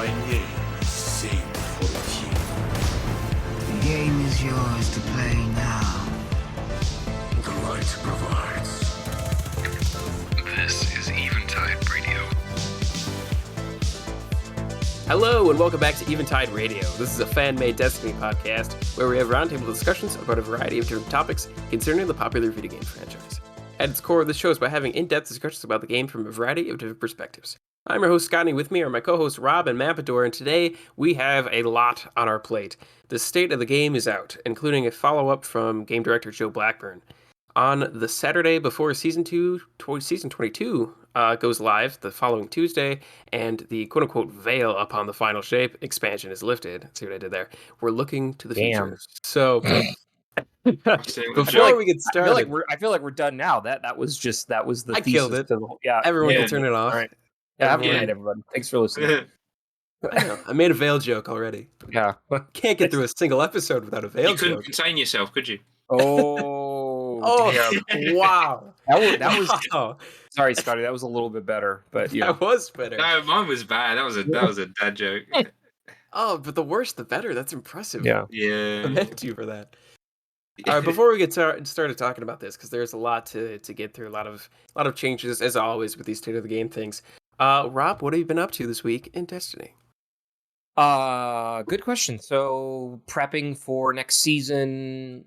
my name, sing for the king. The game is yours to play now. The light provides. This is Eventide Radio. Hello and welcome back to Eventide Radio. This is a fan-made Destiny podcast where we have roundtable discussions about a variety of different topics concerning the popular video game franchise. At its core, this show is by having in-depth discussions about the game from a variety of different perspectives. I'm your host, Scotty. With me are my co-hosts, Rob and Mapador, and today we have a lot on our plate. The state of the game is out, including a follow-up from game director Joe Blackburn. On the Saturday before Season 22 goes live, the following Tuesday, and the quote-unquote veil upon the final shape expansion is lifted. See what I did there? We're looking to the future. So... Before we get started, I feel like we're done now. That was the I thesis killed it. Yeah, everyone can turn it off. All right. Have a good night, everyone. Thanks for listening. I made a veil joke already. Yeah, can't get through a single episode without a veil You couldn't joke. contain yourself, could you? Oh, damn. Wow. That was. Wow. Sorry, Scotty. That was a little bit better, but yeah, That was better. No, mine was bad. That was a dad joke. Oh, but the worse, the better. That's impressive. yeah. I Yeah. meant you for that. All right, before we get started talking about this, because there's a lot to get through, a lot of changes as always with these state of the game things. Rob, what have you been up to this week in Destiny? Good question. So prepping for next season.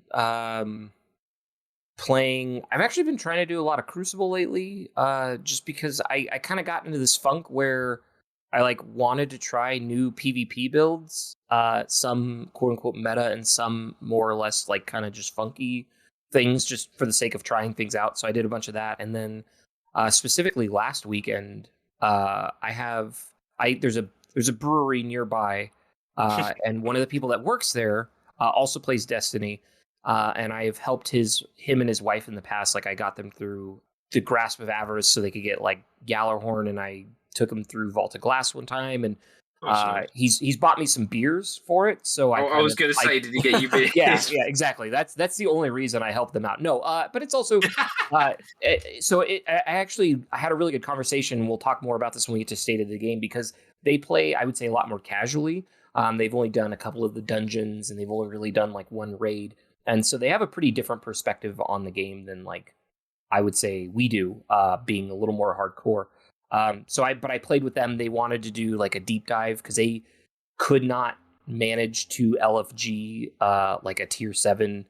Playing. I've actually been trying to do a lot of Crucible lately. Just because I kind of got into this funk where I wanted to try new PvP builds, some quote unquote meta and some more or less kind of just funky things just for the sake of trying things out. So I did a bunch of that. And then specifically last weekend, there's a brewery nearby, and one of the people that works there also plays Destiny. And I have helped him and his wife in the past. I got them through the Grasp of Avarice so they could get Gallarhorn, and I took him through Vault of Glass one time, and he's bought me some beers for it. So I was going to say, did he get you beers? yeah, exactly. That's the only reason I helped them out. No, but it's also I had a really good conversation, and we'll talk more about this when we get to State of the Game, because they play, I would say, a lot more casually. They've only done a couple of the dungeons, and they've only really done one raid, and so they have a pretty different perspective on the game than I would say we do, being a little more hardcore. But I played with them. They wanted to do a deep dive because they could not manage to LFG a tier 7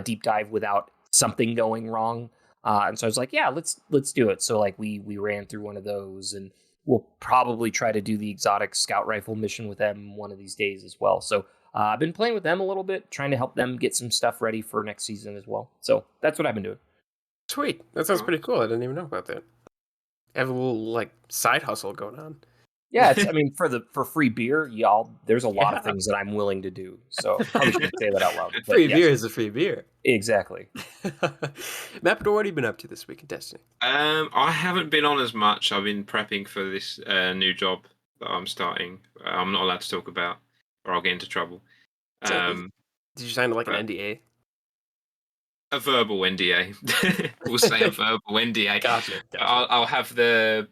deep dive without something going wrong. And so I was like, yeah, let's do it. So we ran through one of those, and we'll probably try to do the exotic scout rifle mission with them one of these days as well. So I've been playing with them a little bit, trying to help them get some stuff ready for next season as well. So that's what I've been doing. Sweet. That sounds pretty cool. I didn't even know about that. Have a little side hustle going on. Yeah, for free beer, y'all, there's a lot of things that I'm willing to do. So I probably shouldn't say that out loud. Free beer is a free beer. Exactly. Mapador, what have you been up to this week in Destiny? I haven't been on as much. I've been prepping for this new job that I'm starting. I'm not allowed to talk about, or I'll get into trouble. Did you sign an NDA? A verbal NDA. We'll say a verbal NDA. Gotcha. I'll have the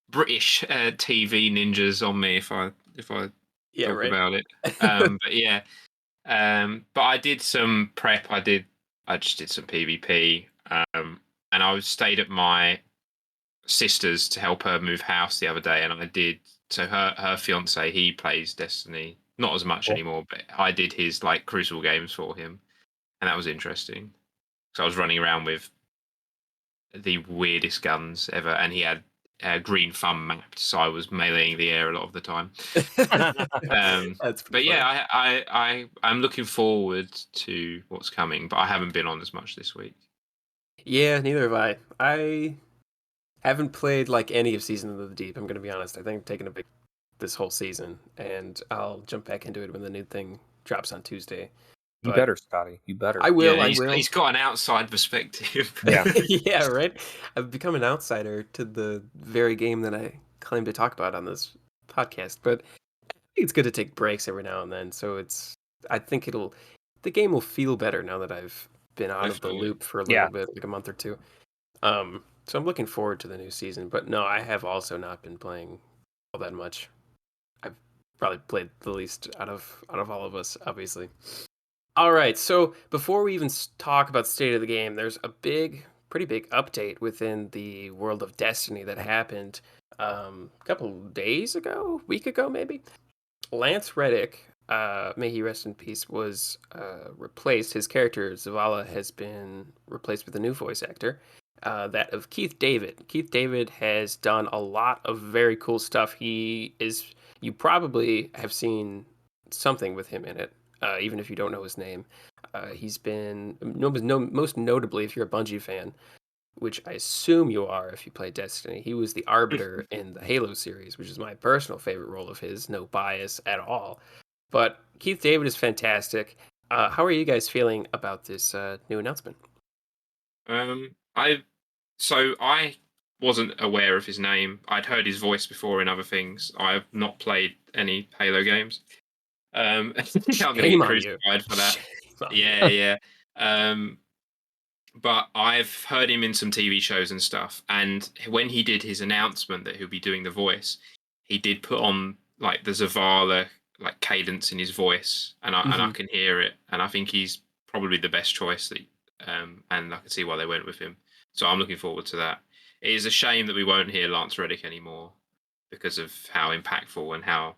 British TV ninjas on me if I talk about it. But yeah. But I did some prep. I just did some PvP. And I stayed at my sister's to help her move house the other day, and I did. So her fiance, he plays Destiny, not as much anymore, but I did his Crucible games for him. And that was interesting. So I was running around with the weirdest guns ever, and he had green thumb mapped, so I was meleeing the air a lot of the time. But yeah, I'm looking forward to what's coming, but I haven't been on as much this week. Yeah, neither have I. I haven't played any of Season of the Deep, I'm going to be honest. I think I'm taking a break this whole season, and I'll jump back into it when the new thing drops on Tuesday. You better, Scotty. You better. I will. Yeah, I will. He's got an outside perspective. Yeah. Yeah, right? I've become an outsider to the very game that I claim to talk about on this podcast. But I think it's good to take breaks every now and then. So I think the game will feel better now that I've been out of the loop for a little bit, a month or two. So I'm looking forward to the new season. But no, I have also not been playing all that much. probably played the least out of all of us, obviously. All right, so before we even talk about state of the game, there's a pretty big update within the world of Destiny that happened a couple days ago, week ago maybe. Lance Reddick, may he rest in peace, was replaced. His character Zavala has been replaced with a new voice actor, that of Keith David. Keith David has done a lot of very cool stuff. You probably have seen something with him in it. Even if you don't know his name. He's been, most notably, if you're a Bungie fan, which I assume you are if you play Destiny, he was the Arbiter in the Halo series, which is my personal favorite role of his, no bias at all. But Keith David is fantastic. How are you guys feeling about this new announcement? I wasn't aware of his name. I'd heard his voice before in other things. I've not played any Halo games. I'm going to get crucified for that. Yeah. But I've heard him in some TV shows and stuff. And when he did his announcement that he'll be doing the voice, he did put on like the Zavala like cadence in his voice, and I can hear it. And I think he's probably the best choice. And I can see why they went with him. So I'm looking forward to that. It is a shame that we won't hear Lance Reddick anymore because of how impactful and how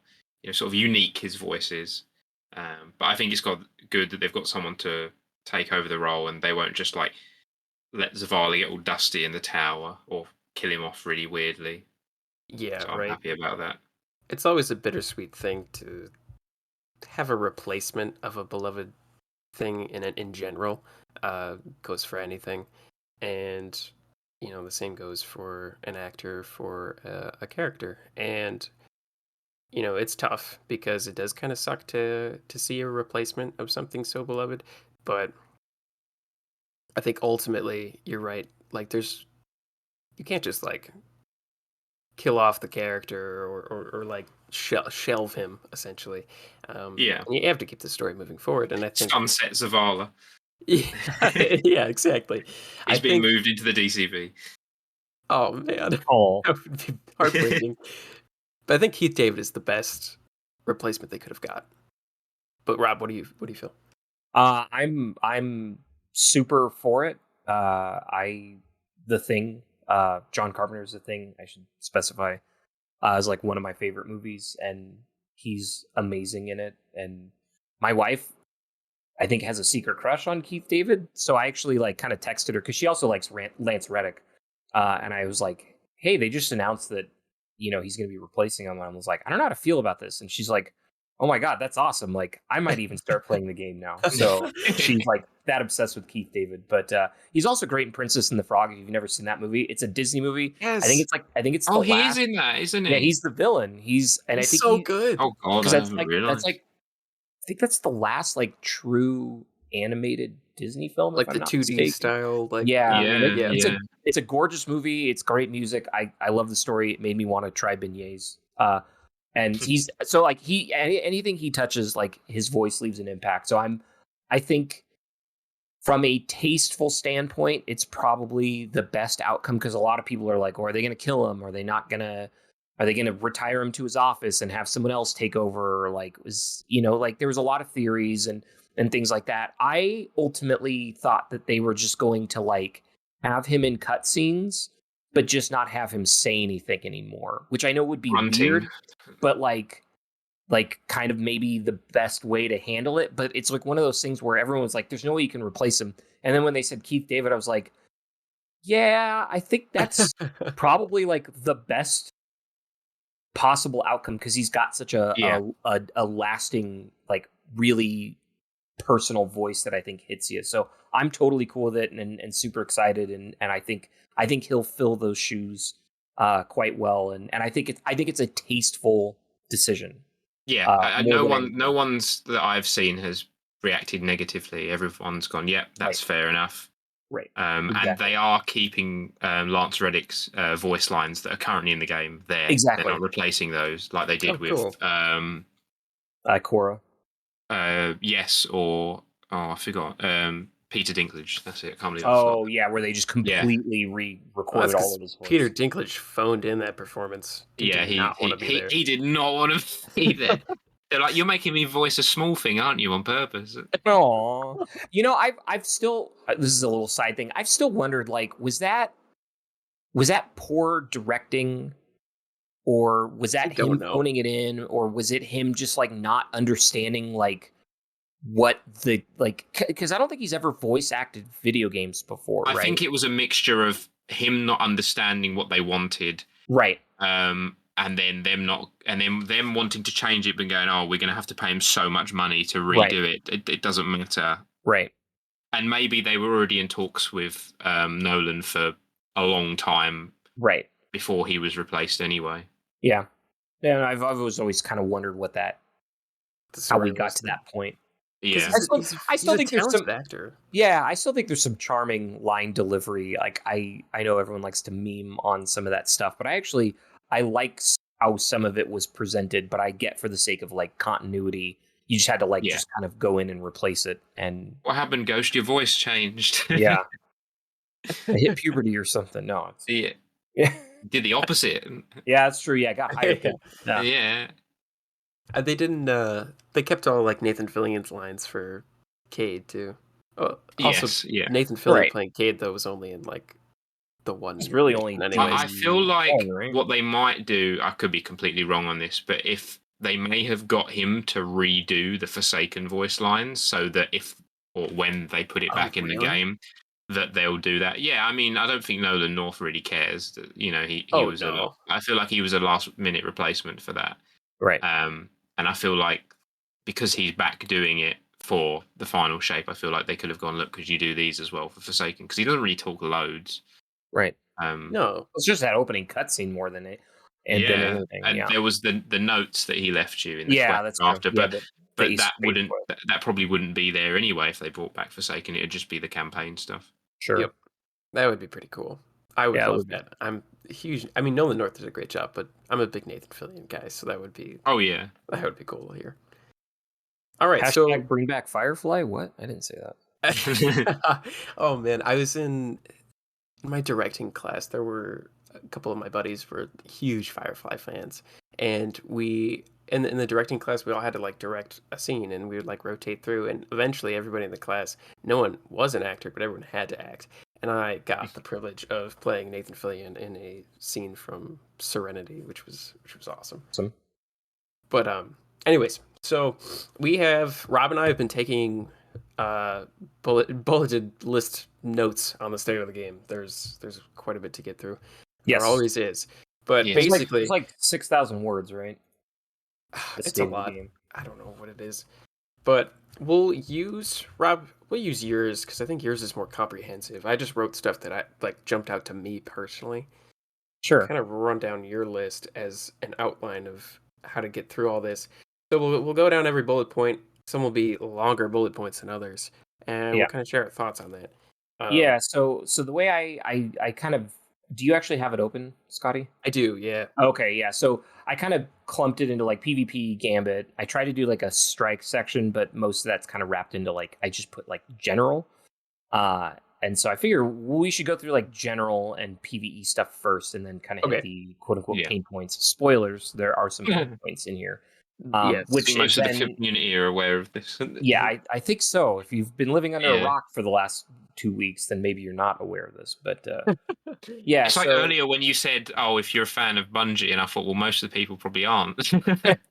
sort of unique his voice is. But I think it's good that they've got someone to take over the role, and they won't just like let Zavala get all dusty in the tower or kill him off really weirdly. Yeah, so I'm right. happy about that. It's always a bittersweet thing to have a replacement of a beloved thing in general. Goes for anything, and the same goes for an actor for a character. And it's tough because it does kind of suck to see a replacement of something so beloved, but I think ultimately you're right. Like you can't just like kill off the character or like shelve him essentially. Yeah, you have to keep the story moving forward, and I think sunset Zavala. Yeah, exactly. He's being moved into the DCV. Oh man, that would be heartbreaking. But I think Keith David is the best replacement they could have got. But Rob, what do you feel? I'm super for it. The Thing, John Carpenter's The Thing, I should specify, is like one of my favorite movies, and he's amazing in it. And my wife, I think, has a secret crush on Keith David, so I actually like kind of texted her because she also likes Lance Reddick, and I was like, "Hey, they just announced that he's going to be replacing him." And I was like, "I don't know how to feel about this," and she's like, "Oh my god, that's awesome! Like, I might even start playing the game now." So she's like that obsessed with Keith David, but he's also great in Princess and the Frog. If you've never seen that movie, it's a Disney movie. Yes. I think it's. Oh, he is in that, isn't he? Yeah, he's the villain. He's I think so good. Oh god, that's like I think that's the last like true animated Disney film, like the 2D style. Like it's a gorgeous movie. It's great music. I love the story. It made me want to try beignets. And he's so like anything he touches, like his voice leaves an impact. So I think from a tasteful standpoint, it's probably the best outcome, because a lot of people are like, "Oh, are they going to kill him? Are they going to retire him to his office and have someone else take over?" Or like there was a lot of theories and things like that. I ultimately thought that they were just going to like have him in cutscenes, but just not have him say anything anymore, which I know would be weird, but like kind of maybe the best way to handle it. But it's like one of those things where everyone's like, there's no way you can replace him. And then when they said Keith David, I was like, yeah, I think that's probably like the best possible outcome, because he's got such a lasting, like really personal voice that I think hits you. So I'm totally cool with it and super excited, and I think he'll fill those shoes quite well, and I think it's a tasteful decision. Yeah, no one's that I've seen has reacted negatively. Everyone's gone, yep, that's fair enough. Right. Exactly. And they are keeping Lance Reddick's voice lines that are currently in the game there. Exactly. They're not replacing those like they did with Cora. Yes, or I forgot. Peter Dinklage. That's it. I can't believe yeah, where they just completely re-recorded all of his voice. Peter Dinklage phoned in that performance. He did not want to be there. He did not want to be there. They're like, you're making me voice a small thing, aren't you, on purpose? No, I've still. This is a little side thing. I've still wondered, like, was that poor directing, or was that him phoning it in, or was it him just like not understanding like what the because I don't think he's ever voice acted video games before. I think it was a mixture of him not understanding what they wanted, right? And then them wanting to change it, but going, we're going to have to pay him so much money to redo it. It doesn't matter, right? And maybe they were already in talks with Nolan for a long time, right, before he was replaced anyway. Yeah. I've always kind of wondered what how we got to that point. Yeah, I still think there's some actor. Yeah, I still think there's some charming line delivery. Like I know everyone likes to meme on some of that stuff, but I like how some of it was presented. But I get, for the sake of like continuity, you just had to just kind of go in and replace it. And what happened, Ghost? Your voice changed. Yeah, I hit puberty or something. No, yeah, did the opposite. Yeah, that's true. Yeah, I got higher. Yeah. They didn't. They kept all like Nathan Fillion's lines for Cade too. Oh, also, Nathan Fillion playing Cade though was only in like the one. It's really only. I feel like what they might do. I could be completely wrong on this, but if they may have got him to redo the Forsaken voice lines, so that when they put it back in the game, that they'll do that. Yeah, I mean, I don't think Nolan North really cares. That, he was. I feel like he was a last minute replacement for that. Right. And I feel like because he's back doing it for the final shape, I feel like they could have gone, look, could you do these as well for Forsaken? Because he doesn't really talk loads. Right. No. It's just that opening cutscene more than it. And then anything. And there was the notes that he left you in the that's after. But that probably wouldn't be there anyway if they brought back Forsaken. It would just be the campaign stuff. Sure. Yep. That would be pretty cool. I would love that. I'm huge. I mean, Nolan North did a great job, but I'm a big Nathan Fillion guy, so that would be. Oh yeah, that would be cool to hear. All right, so bring back Firefly. What? I didn't say that. Oh man, I was in my directing class. There were a couple of my buddies were huge Firefly fans, and we in the directing class we all had to like direct a scene, and we would like rotate through, and eventually everybody in the class, no one was an actor, but everyone had to act. And I got the privilege of playing Nathan Fillion in a scene from Serenity, which was awesome. But anyways, so Rob and I have been taking bulleted list notes on the state of the game. There's quite a bit to get through. Yes, there always is. But basically, it's like 6,000 words, right? It's a lot. I don't know what it is, but we'll use yours because I think yours is more comprehensive. I just wrote stuff that I like jumped out to me personally. Sure. Kind of run down your list as an outline of how to get through all this. So we'll go down every bullet point. Some will be longer bullet points than others, and we'll kind of share our thoughts on that. So the way I kind of. Do you actually have it open, Scotty? I do, yeah. Okay, yeah. So I kind of clumped it into like PvP Gambit. I tried to do like a strike section, but most of that's kind of wrapped into like I just put like general. And so I figure we should go through like general and PvE stuff first, and then kind of hit the quote unquote pain points. Spoilers: there are some pain points in here. Which most of the community are aware of this. Yeah, I think so. If you've been living under a rock for the last 2 weeks, then maybe you're not aware of this. But yeah, it's like earlier when you said, "Oh, if you're a fan of Bungie," and I thought, well, most of the people probably aren't.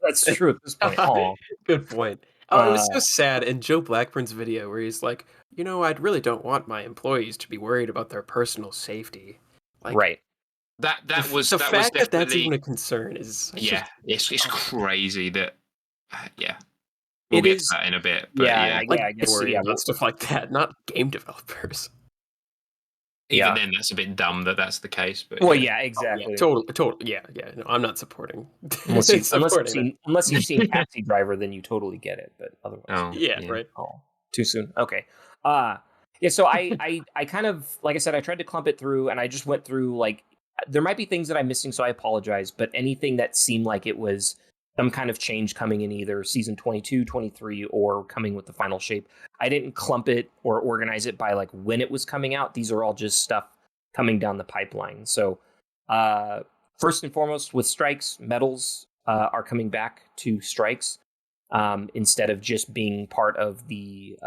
That's true at this point. Good point. Oh, it was so sad in Joe Blackburn's video where he's like, I really don't want my employees to be worried about their personal safety. Like, right. That was the fact that that's even a concern is it's crazy that we'll get to that in a bit. But I guess worry about stuff like that, not game developers. Even then, that's a bit dumb that that's the case. But exactly. Totally. Yeah. No, I'm not supporting. Unless you've seen Taxi Driver, then you totally get it. But otherwise, right. Oh, too soon. Okay. So I kind of, like I said, I tried to clump it through, and I just went through like there might be things that I'm missing, so I apologize. But anything that seemed like it was some kind of change coming in either season 22, 23, or coming with the final shape. I didn't clump it or organize it by like when it was coming out. These are all just stuff coming down the pipeline. So first and foremost, with strikes, medals are coming back to strikes instead of just being part of the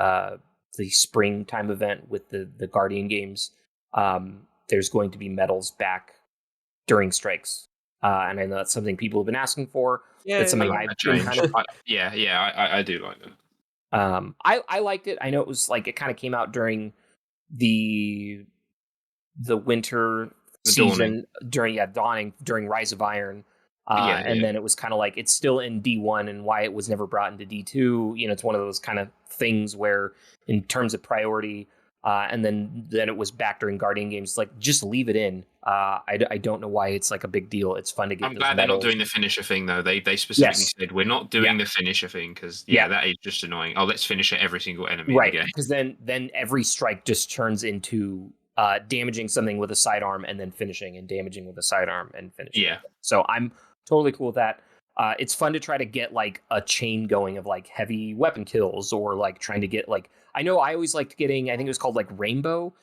springtime event with the Guardian games. There's going to be medals back during strikes. And I know that's something people have been asking for. Yeah, that's something I've been kind of... I do like that. I liked it. I know it was like, it kind of came out during the winter season, dawning during Rise of Iron. And then it was kind of like, it's still in D1, and why it was never brought into D2. You know, it's one of those kind of things where in terms of priority, and then it was back during Guardian games. Like, just leave it in. I don't know why it's like a big deal. It's fun to get. I'm glad they're not doing the finisher thing though. They specifically said we're not doing the finisher thing because that is just annoying. Oh, let's finish at every single enemy. Right, because then every strike just turns into damaging something with a sidearm and then finishing, and damaging with a sidearm and finishing. Yeah. So I'm totally cool with that. It's fun to try to get like a chain going of like heavy weapon kills, or like trying to get like, I know I always liked getting, I think it was called like Rainbow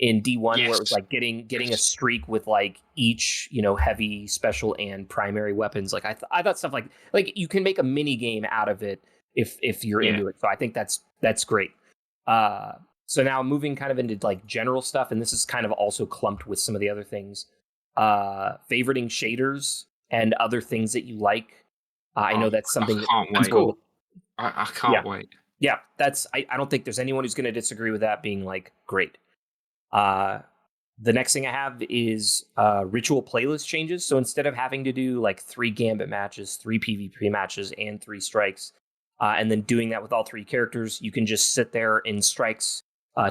in D1, where it was like getting a streak with like each, you know, heavy, special, and primary weapons. Like I thought stuff like you can make a mini game out of it if you're into it. So I think that's great. So now moving kind of into like general stuff, and this is kind of also clumped with some of the other things. Favoriting shaders and other things that you like. I know that's something that's cool. I can't wait. Yeah, I don't think there's anyone who's going to disagree with that being like great. The next thing I have is ritual playlist changes. So instead of having to do like 3 Gambit matches, 3 PvP matches, and 3 strikes, and then doing that with all 3 characters, you can just sit there in strikes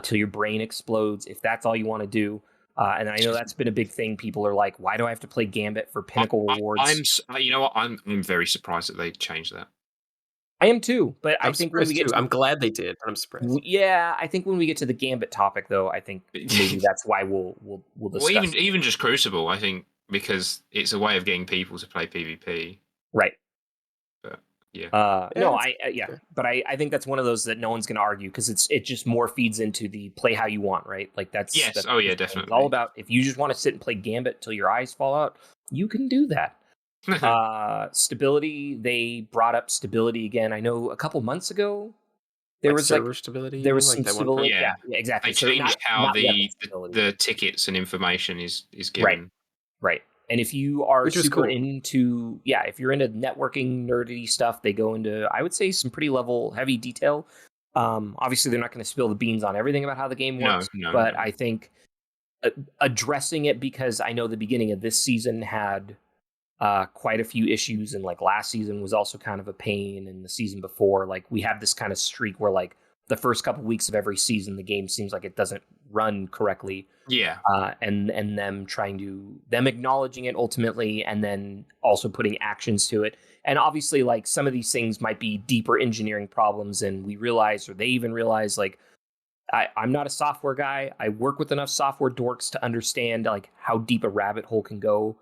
till your brain explodes if that's all you want to do. And I know that's been a big thing. People are like, why do I have to play Gambit for pinnacle rewards? You know what? I'm very surprised that they changed that. I am too, but I think when we get I'm glad they did, but I'm surprised. Yeah, I think when we get to the Gambit topic, though, I think maybe that's why we'll discuss. Well, even just Crucible, I think, because it's a way of getting people to play PvP. Right. But but I think that's one of those that no one's going to argue, because it just more feeds into the play how you want, right? Like that's definitely. It's all about, if you just want to sit and play Gambit till your eyes fall out, you can do that. Stability, they brought up stability again. I know a couple months ago there was server stability. There was some stability. Yeah, exactly. They changed how the tickets and information is given. Right. And if you are super into, if you're into networking nerdy stuff, they go into, I would say, some pretty heavy detail. Obviously, they're not going to spill the beans on everything about how the game works, but I think addressing it, because I know the beginning of this season had quite a few issues, and like last season was also kind of a pain, and the season before, like we have this kind of streak where like the first couple weeks of every season, the game seems like it doesn't run correctly. Yeah. And them acknowledging it ultimately, and then also putting actions to it. And obviously, like, some of these things might be deeper engineering problems, and we realize, or they even realize, like, I'm not a software guy. I work with enough software dorks to understand like how deep a rabbit hole can go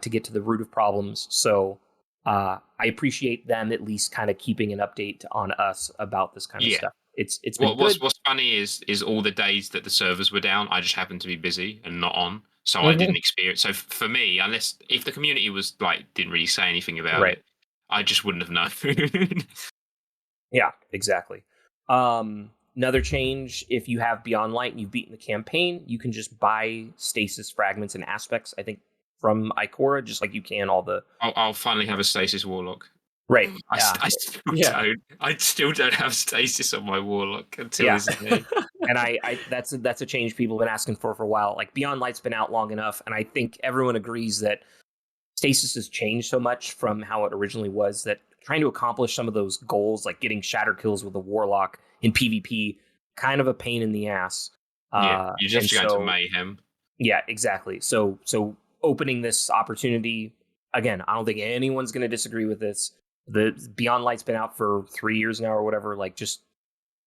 to get to the root of problems. So I appreciate them at least kind of keeping an update on us about this kind of stuff. It's been good. What's funny is all the days that the servers were down, I just happened to be busy and not on, so I didn't experience. So for me, if the community was like didn't really say anything about it, I just wouldn't have known. Yeah, exactly. Another change: if you have Beyond Light and you've beaten the campaign, you can just buy stasis fragments and aspects, I think, from Ikora, just like you can all the. I'll finally have a stasis warlock. Right. I still don't have stasis on my warlock until this day. And that's a change people have been asking for a while. Like, Beyond Light's been out long enough, and I think everyone agrees that stasis has changed so much from how it originally was that trying to accomplish some of those goals, like getting shatter kills with a warlock in PvP, kind of a pain in the ass. You just go to mayhem. Yeah, exactly. So opening this opportunity again, I don't think anyone's going to disagree with this. The Beyond Light's been out for 3 years now or whatever. Like, just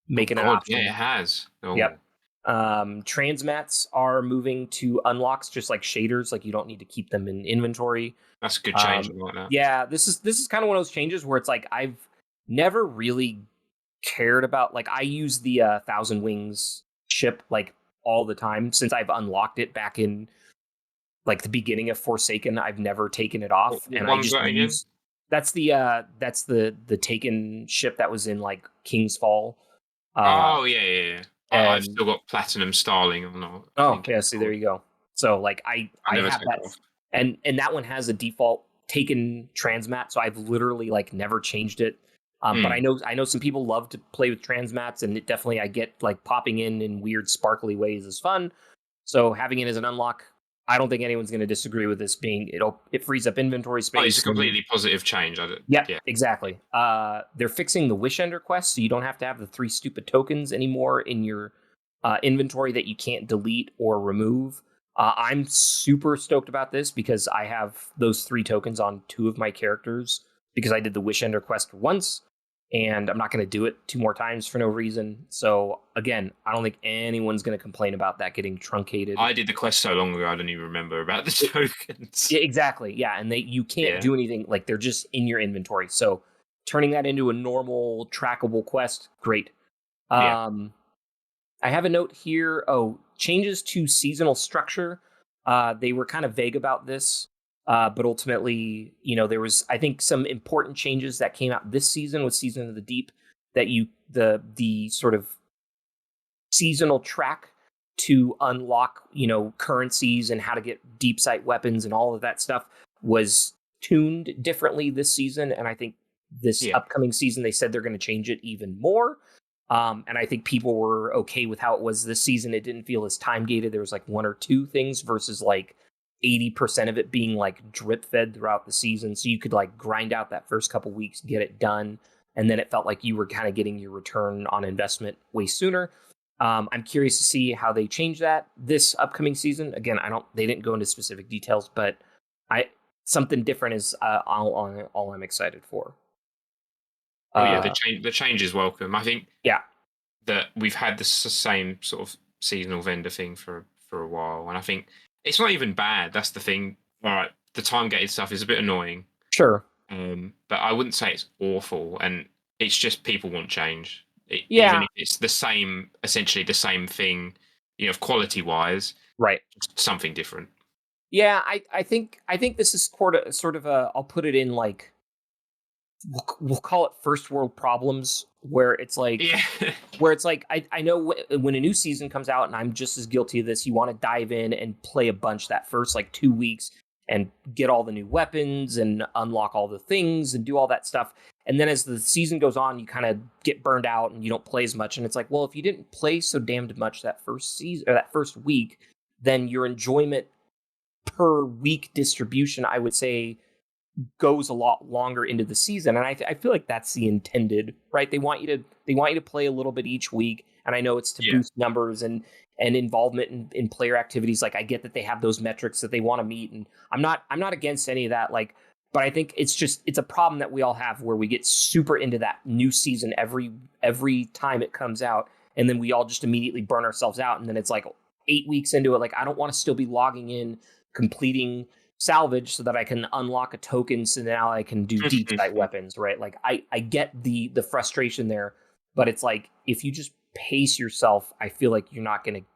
making an option. Yeah, it has. Oh. Yep. Transmats are moving to unlocks, just like shaders. Like you don't need to keep them in inventory. That's a good change. Like that. Yeah, this is kind of one of those changes where it's like I've never really cared about. Like I use the Thousand Wings ship like all the time since I've unlocked it back in like the beginning of Forsaken. I've never taken it off, and I just use. That's the Taken ship that was in like King's Fall. Yeah. I've still got Platinum Starling or not. Oh, yeah. See, there you go. So, like, I have that, and that one has a default Taken transmat. So I've literally like never changed it. But I know some people love to play with transmats, and it definitely I get like popping in weird sparkly ways is fun. So having it as an unlock, I don't think anyone's going to disagree with this being it frees up inventory space. Oh, it's a completely positive change. Yeah, exactly. They're fixing the Wish Ender quest, so you don't have to have the 3 stupid tokens anymore in your inventory that you can't delete or remove. I'm super stoked about this because I have those 3 tokens on 2 of my characters because I did the Wish Ender quest once, and I'm not going to do it 2 more times for no reason. So again, I don't think anyone's going to complain about that getting truncated. I did the quest so long ago, I don't even remember about the tokens. Yeah, exactly. Yeah, and you can't do anything. Like they're just in your inventory. So turning that into a normal trackable quest, great. I have a note here. Oh, changes to seasonal structure. They were kind of vague about this. But ultimately, there was, I think, some important changes that came out this season with Season of the Deep that the sort of seasonal track to unlock, currencies and how to get deep sight weapons and all of that stuff was tuned differently this season. And I think this upcoming season, they said they're going to change it even more. And I think people were okay with how it was this season. It didn't feel as time gated. There was like 1 or 2 things versus like 80% of it being like drip fed throughout the season. So you could like grind out that first couple weeks, get it done. And then it felt like you were kind of getting your return on investment way sooner. I'm curious to see how they change that this upcoming season. Again, they didn't go into specific details, but something different is all I'm excited for. The change is welcome. I think that we've had the same sort of seasonal vendor thing for a while. And I think it's not even bad. That's the thing. All right, the time gated stuff is a bit annoying. Sure. But I wouldn't say it's awful. And it's just people want change. Even if it's essentially the same thing, quality wise. Right. Just something different. Yeah, I think this is sort of I'll put it in like, we'll call it first world problems, where it's like, I know when a new season comes out, and I'm just as guilty of this, you want to dive in and play a bunch that first like 2 weeks and get all the new weapons and unlock all the things and do all that stuff. And then as the season goes on, you kind of get burned out and you don't play as much. And it's like, well, if you didn't play so damned much that first season or that first week, then your enjoyment per week distribution, I would say, goes a lot longer into the season. And I feel like that's the intended, right? They want you to play a little bit each week. And I know it's to boost numbers and involvement in player activities. Like I get that they have those metrics that they want to meet. And I'm not against any of that. Like, but I think it's a problem that we all have where we get super into that new season every time it comes out. And then we all just immediately burn ourselves out. And then it's like 8 weeks into it. Like, I don't want to still be logging in, completing salvage so that I can unlock a token so now I can do deep sight weapons, right? Like I get the frustration there, but it's like if you just pace yourself, I feel like you're not going to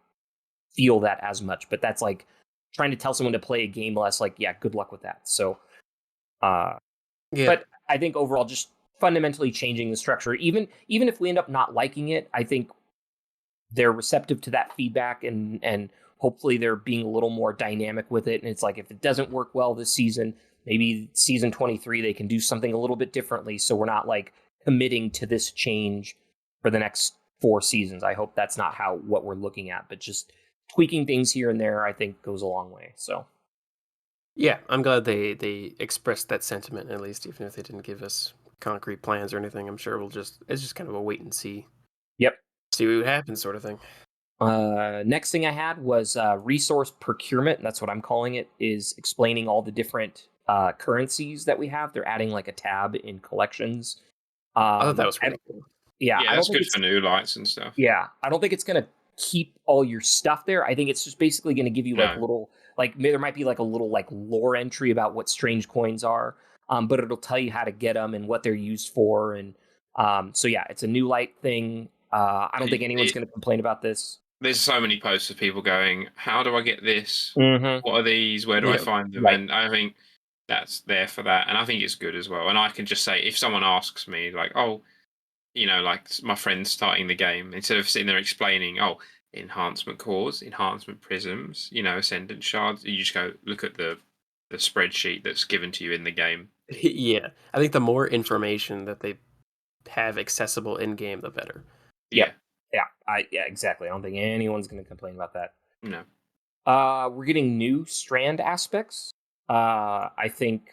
feel that as much. But that's like trying to tell someone to play a game less, like, yeah, good luck with that. So but I think overall just fundamentally changing the structure, even if we end up not liking it, I think they're receptive to that feedback and hopefully they're being a little more dynamic with it. And it's like, if it doesn't work well this season, maybe season 23, they can do something a little bit differently. So we're not like committing to this change for the next 4 seasons. I hope that's not what we're looking at, but just tweaking things here and there, I think goes a long way. So. Yeah, I'm glad they expressed that sentiment, at least, even if they didn't give us concrete plans or anything. I'm sure it's just kind of a wait and see. Yep. See what happens sort of thing. Next thing I had was resource procurement. That's what I'm calling it, is explaining all the different currencies that we have. They're adding like a tab in collections. I thought that was pretty cool. Yeah, that's good for new lights and stuff. Yeah, I don't think it's going to keep all your stuff there. I think it's just basically going to give you like little, like there might be like a little like lore entry about what strange coins are, but it'll tell you how to get them and what they're used for. And so yeah, it's a new light thing. I don't think anyone's going to complain about this. There's so many posts of people going, how do I get this? Mm-hmm. What are these? Where do I find them? Right. And I think that's there for that. And I think it's good as well. And I can just say, if someone asks me, like, oh, you know, like my friend starting the game, instead of sitting there explaining, oh, enhancement cores, enhancement prisms, you know, ascendant shards, you just go look at the spreadsheet that's given to you in the game. Yeah. I think the more information that they have accessible in game, the better. Yeah. Yeah, exactly. I don't think anyone's going to complain about that. No. We're getting new strand aspects. I think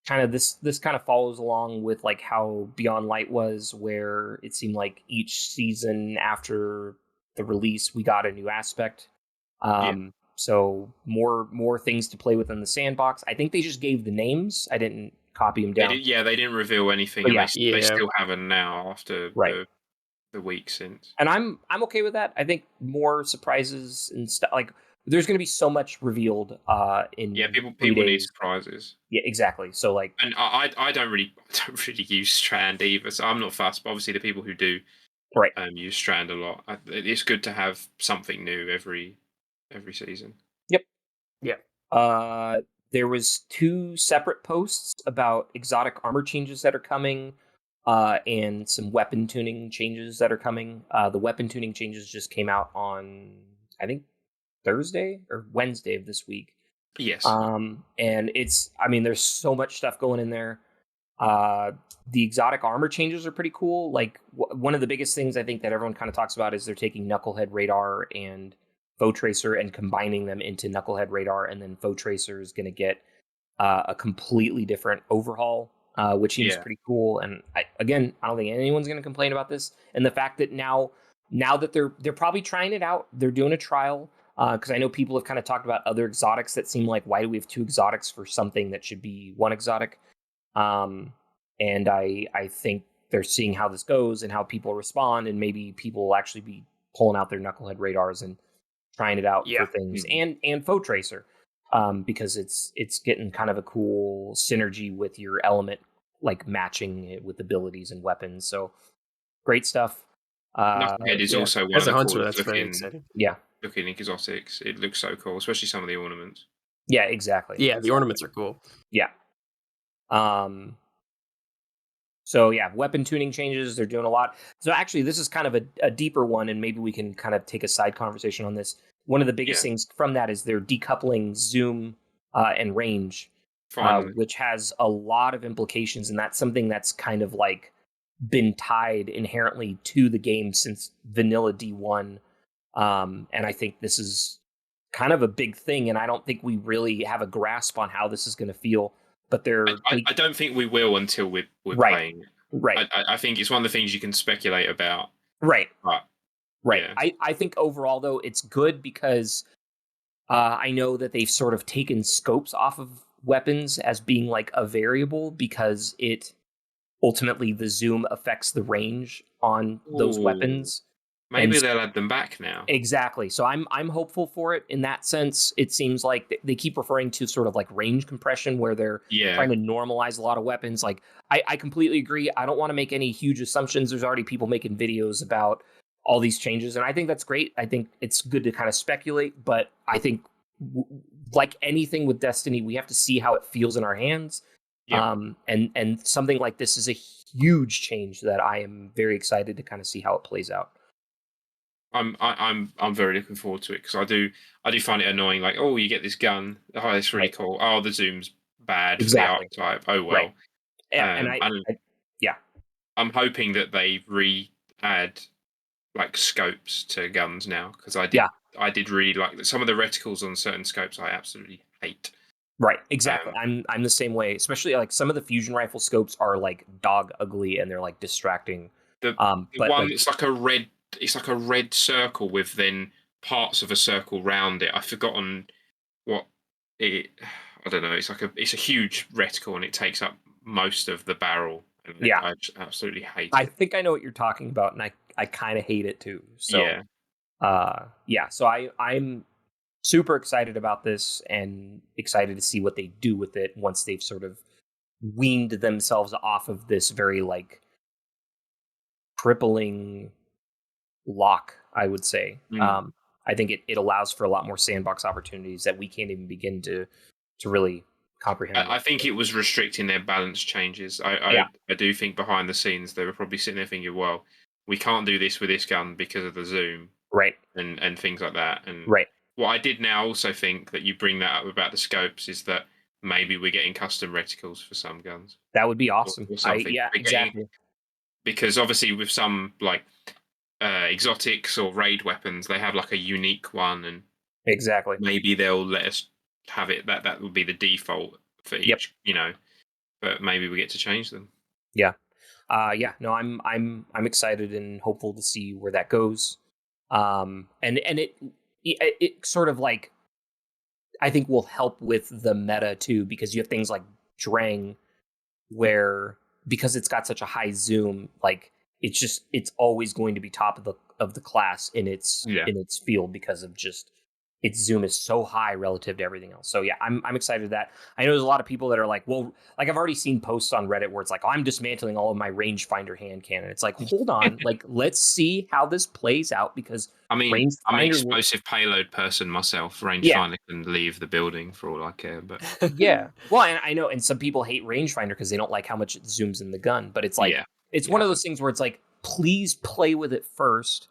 kind of this kind of follows along with like how Beyond Light was, where it seemed like each season after the release we got a new aspect. So more things to play with in the sandbox. I think they just gave the names. I didn't copy them down. They didn't reveal anything. But they still haven't now after the week since. And I'm okay with that. I think more surprises and stuff, like there's going to be so much revealed in people need surprises. Yeah, exactly. So like, and I don't really use Strand either, so I'm not fussed. But obviously, the people who do use Strand a lot, it's good to have something new every season. Yep. Yeah. There was 2 separate posts about exotic armor changes that are coming, and some weapon tuning changes that are coming. The weapon tuning changes just came out on, I think, Thursday or Wednesday of this week. Yes. And there's so much stuff going in there. The exotic armor changes are pretty cool. Like one of the biggest things I think that everyone kind of talks about is they're taking Knucklehead Radar and Foe Tracer and combining them into Knucklehead Radar, and then Foe Tracer is going to get a completely different overhaul, which seems pretty cool. And I don't think anyone's going to complain about this. And the fact that now that they're probably trying it out, they're doing a trial. Because I know people have kind of talked about other exotics that seem like, why do we have 2 exotics for something that should be 1 exotic? And I think they're seeing how this goes and how people respond, and maybe people will actually be pulling out their Knucklehead Radars and trying it out for things. And Foe Tracer, because it's getting kind of a cool synergy with your element, like matching it with abilities and weapons. So great stuff. Knucklehead is also one of the hunter, that's very exciting. Yeah. Looking exotics, it looks so cool, especially some of the ornaments. Yeah, exactly. Yeah, the ornaments are cool. Yeah. So yeah, weapon tuning changes, they're doing a lot. So actually, this is kind of a deeper one, and maybe we can kind of take a side conversation on this. One of the biggest things from that is they're decoupling zoom and range, which has a lot of implications, and that's something that's kind of like been tied inherently to the game since vanilla D1. And I think this is kind of a big thing, and I don't think we really have a grasp on how this is going to feel. But I don't think we will until we're playing. Right. I think it's one of the things you can speculate about. Right. Right. Yeah. I think overall, though, it's good because I know that they've sort of taken scopes off of weapons as being like a variable, because it ultimately the zoom affects the range on those weapons. Maybe they'll add them back now. Exactly. So I'm hopeful for it in that sense. It seems like they keep referring to sort of like range compression, where they're trying to normalize a lot of weapons. Like I completely agree. I don't want to make any huge assumptions. There's already people making videos about all these changes, and I think that's great. I think it's good to kind of speculate, but I think like anything with Destiny, we have to see how it feels in our hands. Yeah. And something like this is a huge change that I am very excited to kind of see how it plays out. I'm very looking forward to it, because I do find it annoying. Like, oh, you get this gun. Oh, it's really cool. Oh, the zoom's bad for the archetype. Oh well. Right. Yeah, I'm hoping that they re-add like scopes to guns now, because I did really like some of the reticles on certain scopes. I absolutely hate. Right, exactly. I'm the same way. Especially like some of the fusion rifle scopes are like dog ugly, and they're like distracting. The one that's like a red. It's like a red circle with then parts of a circle round it. I've forgotten what it. I don't know. It's a huge reticle, and it takes up most of the barrel. And I absolutely hate it. I think I know what you're talking about, and I kind of hate it too. So So I'm super excited about this and excited to see what they do with it once they've sort of weaned themselves off of this very like crippling lock, I would say. I think it allows for a lot more sandbox opportunities that we can't even begin to really comprehend. I think it was restricting their balance changes. I do think behind the scenes they were probably sitting there thinking, well, we can't do this with this gun because of the zoom. Right. And things like that. And right. What I did now also think that you bring that up about the scopes is that maybe we're getting custom reticles for some guns. That would be awesome. Or exactly. Because obviously with some like exotics or raid weapons, they have like a unique one, and exactly maybe they'll let us have it. That would be the default for each, But maybe we get to change them. Yeah. No, I'm excited and hopeful to see where that goes. And it sort of like, I think will help with the meta too, because you have things like Drang where, because it's got such a high zoom, like it's always going to be top of the class in its field because of just its zoom is so high relative to everything else. So yeah, I'm excited to that. I know there's a lot of people that are like, well, like I've already seen posts on Reddit where it's like, oh, I'm dismantling all of my rangefinder hand cannon. It's like, hold on, like let's see how this plays out, because I'm an explosive payload person myself. Rangefinder can leave the building for all I care. But yeah, well, and I know, and some people hate rangefinder because they don't like how much it zooms in the gun. But it's like it's one of those things where it's like, please play with it first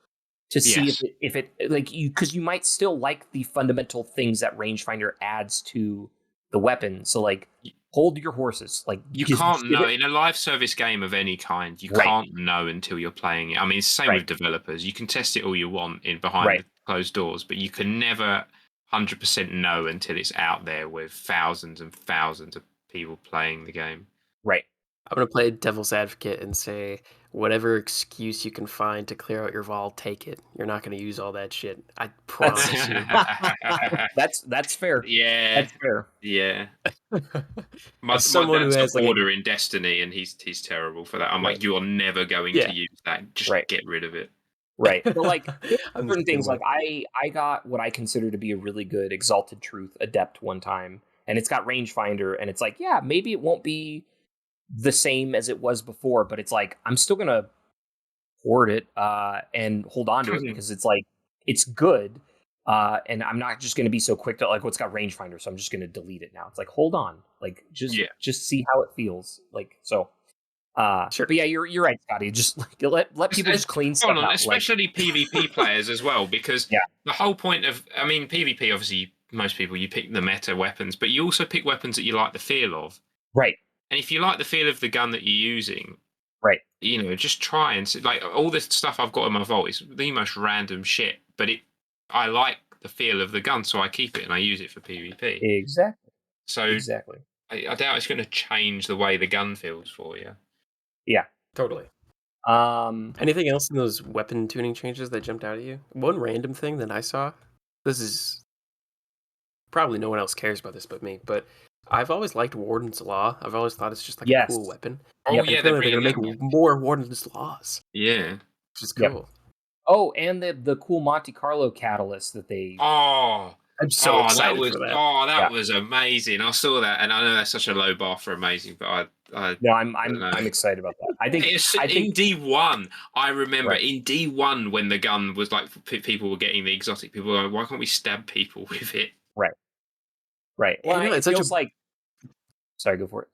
to see if it like you, because you might still like the fundamental things that rangefinder adds to the weapon. So like, hold your horses. Like you can't know in a live service game of any kind. You can't know until you're playing it. I mean, it's the same with developers. You can test it all you want behind the closed doors, but you can never 100% know until it's out there with thousands and thousands of people playing the game. Right. I'm going to play devil's advocate and say, whatever excuse you can find to clear out your vol, take it. You're not going to use all that shit. I promise you. That's fair. Yeah. That's fair. Yeah. my dad's a order in Destiny, and he's terrible for that. I'm like, you are never going to use that. Just get rid of it. Right. But like certain things, like I got what I consider to be a really good Exalted Truth Adept one time, and it's got rangefinder, and it's like, yeah, maybe it won't be the same as it was before, but it's like, I'm still gonna hoard it and hold on to it because it's like, it's good, and I'm not just gonna be so quick to like, well, it's got rangefinder, so I'm just gonna delete it now. It's like, hold on, like just see how it feels, like, so sure. But yeah, you're right, Scotty. Just like, let people just clean stuff out, especially PvP players as well, because the whole point of, I mean, PvP, obviously most people, you pick the meta weapons, but you also pick weapons that you like the feel of, right? And if you like the feel of the gun that you're using, right, just try and like, all this stuff I've got in my vault is the most random shit, but I like the feel of the gun, so I keep it and I use it for PvP. Exactly. So exactly, I doubt it's going to change the way the gun feels for you. Yeah, totally. Anything else in those weapon tuning changes that jumped out at you? One random thing that I saw. This is probably no one else cares about this but me, but I've always liked Warden's Law. I've always thought it's just like a cool weapon. Oh yeah, they're going to make more Warden's Laws. Yeah, which is cool. Yep. Oh, and the cool Monte Carlo catalyst that they. Oh, I'm so excited for that. Oh, that was amazing! I saw that, and I know that's such a low bar for amazing, but I'm excited about that. I think in D1, I remember in D1 when the gun was like, people were getting the exotic. People were like, why can't we stab people with it? Right. Well, it feels like. Sorry, go for it.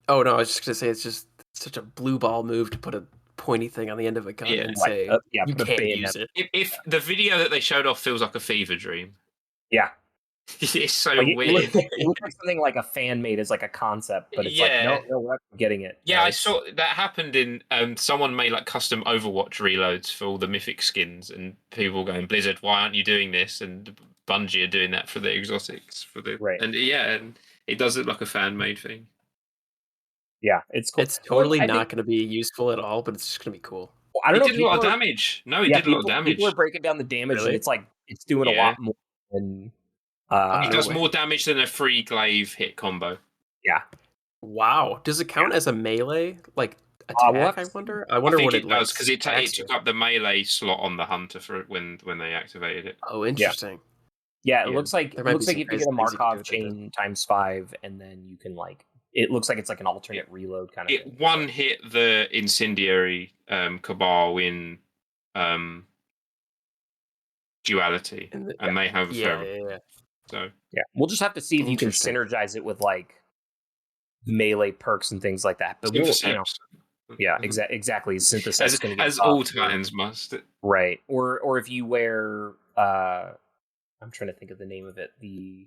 Oh no, I was just gonna say it's just such a blue ball move to put a pointy thing on the end of a gun and say you can't use it. If the video that they showed off feels like a fever dream. Yeah. It's so weird. It looks like something like a fan made as like a concept, but it's like no, we're not getting it. Yeah, I saw that happened in someone made like custom Overwatch reloads for all the mythic skins, and people going, Blizzard, why aren't you doing this? And Bungie are doing that for the exotics and it does look like a fan made thing. Yeah, it's cool. It's totally not going to be useful at all, but it's just going to be cool. Well, I don't know. It did a lot of damage. No, it did a lot of damage. People are breaking down the damage, and it's like it's doing a lot more than. It does more damage than a free glaive hit combo. Yeah. Wow. Does it count as a melee? Like, attack? I wonder. I wonder think what it does because it stacks took to. up the melee slot on the hunter for when they activated it. Oh, interesting. Yeah, it looks like There might be some you have to crazy get a things you can do Markov with it, then. chain ×5, and then you can it looks like it's like an alternate reload kind of thing. It one hit the incendiary cabal in duality, and they have a yeah. So yeah, we'll just have to see if you can synergize it with like melee perks and things like that. But yeah, exactly. Synthesis as all Titans must. Right, or if you wear I'm trying to think of the name of it, the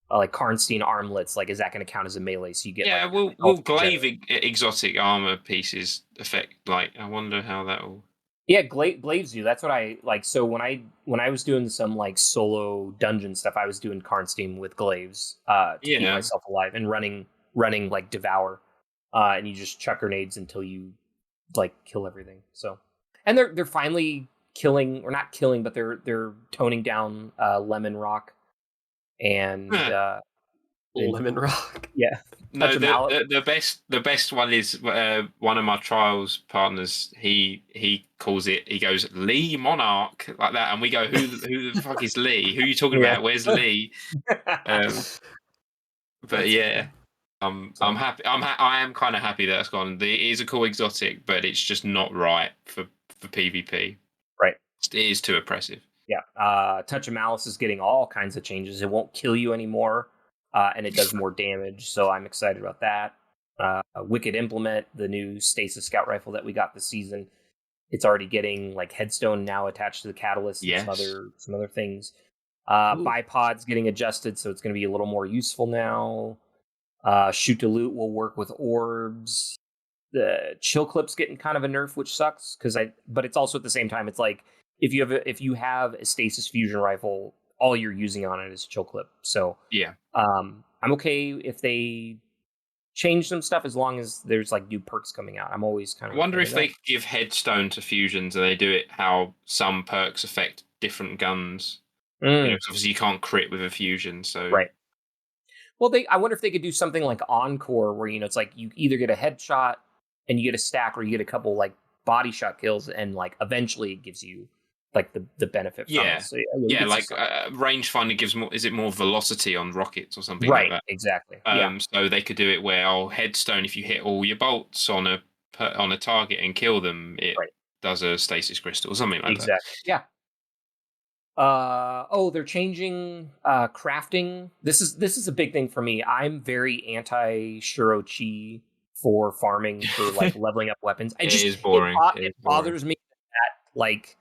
like Karnstein armlets, like is that going to count as a melee? So you get will glaive exotic armor pieces affect? Like, I wonder how that will. Yeah, glaives do. That's what I like. So when I was doing some like solo dungeon stuff, I was doing Karnstein with glaives to keep myself alive and running like devour, and you just chuck grenades until you like kill everything. So, and they're finally killing, or not killing, but they're toning down Lemon Rock and Lemon Rock. Yeah. No, the best one is one of my trials partners. He calls it. He goes Lee Monarch like that, and we go, who the fuck is Lee? Who are you talking about? Where's Lee? But yeah, I'm happy. I am kind of happy that it's gone. It is a cool exotic, but it's just not right for PvP. Right. It is too oppressive. Yeah. Touch of Malice is getting all kinds of changes. It won't kill you anymore. And it does more damage, so I'm excited about that. Wicked Implement, the new stasis scout rifle that we got this season, it's already getting like headstone now attached to the catalyst and some other things. Bipod's getting adjusted, so it's going to be a little more useful now. Shoot to loot will work with orbs. The chill clip's getting kind of a nerf, which sucks but it's also at the same time, it's like if you have a stasis fusion rifle, all you're using on it is chill clip. So yeah, I'm okay if they change some stuff as long as there's like new perks coming out. I'm always kind of. I wonder if they give headstone to fusions and they do it how some perks affect different guns. Obviously you can't crit with a fusion, so right. Well, I wonder if they could do something like Encore, where it's like you either get a headshot and you get a stack, or you get a couple like body shot kills, and like eventually it gives you like the benefit from it. So, like rangefinder gives more. Is it more velocity on rockets or something like that? Exactly. So they could do it where headstone, if you hit all your bolts on a target and kill them, it does a stasis crystal or something like that. Exactly. Yeah. They're changing crafting. This is a big thing for me. I'm very anti Shirochi for farming for like leveling up weapons. It is boring. It bothers me that like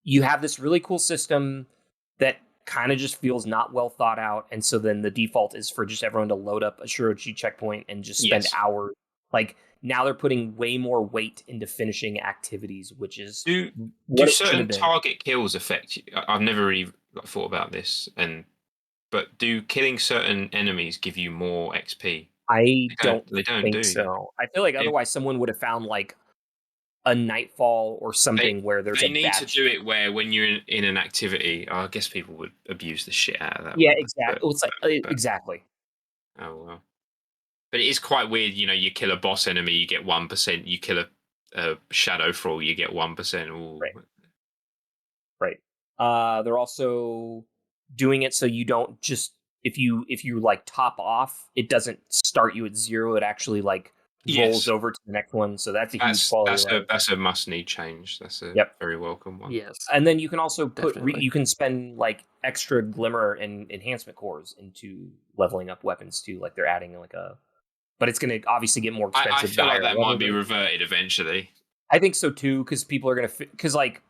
you have this really cool system that kind of just feels not well thought out, and so then the default is for just everyone to load up a Shirochi checkpoint and just spend hours. Like now they're putting way more weight into finishing activities, which is do certain target kills affect you? I've never really thought about this, but do killing certain enemies give you more XP? They don't think so. I feel like otherwise someone would have found like a nightfall or something where there's they need to do it where when you're in an activity, I guess people would abuse the shit out of that. Yeah, exactly. Exactly. Oh well, but it is quite weird. You kill a boss enemy, you get 1%. You kill a shadow thrall, you get 1%. Right. They're also doing it so you don't just if you like top off, it doesn't start you at 0. It actually like rolls over to the next one, so that's a huge quality. That's a must-need change. That's a very welcome one. Yes, and then you can also you can spend like extra glimmer and enhancement cores into leveling up weapons too. Like they're adding like but it's going to obviously get more expensive. I feel like that might be reverted eventually. I think so too, because people are going to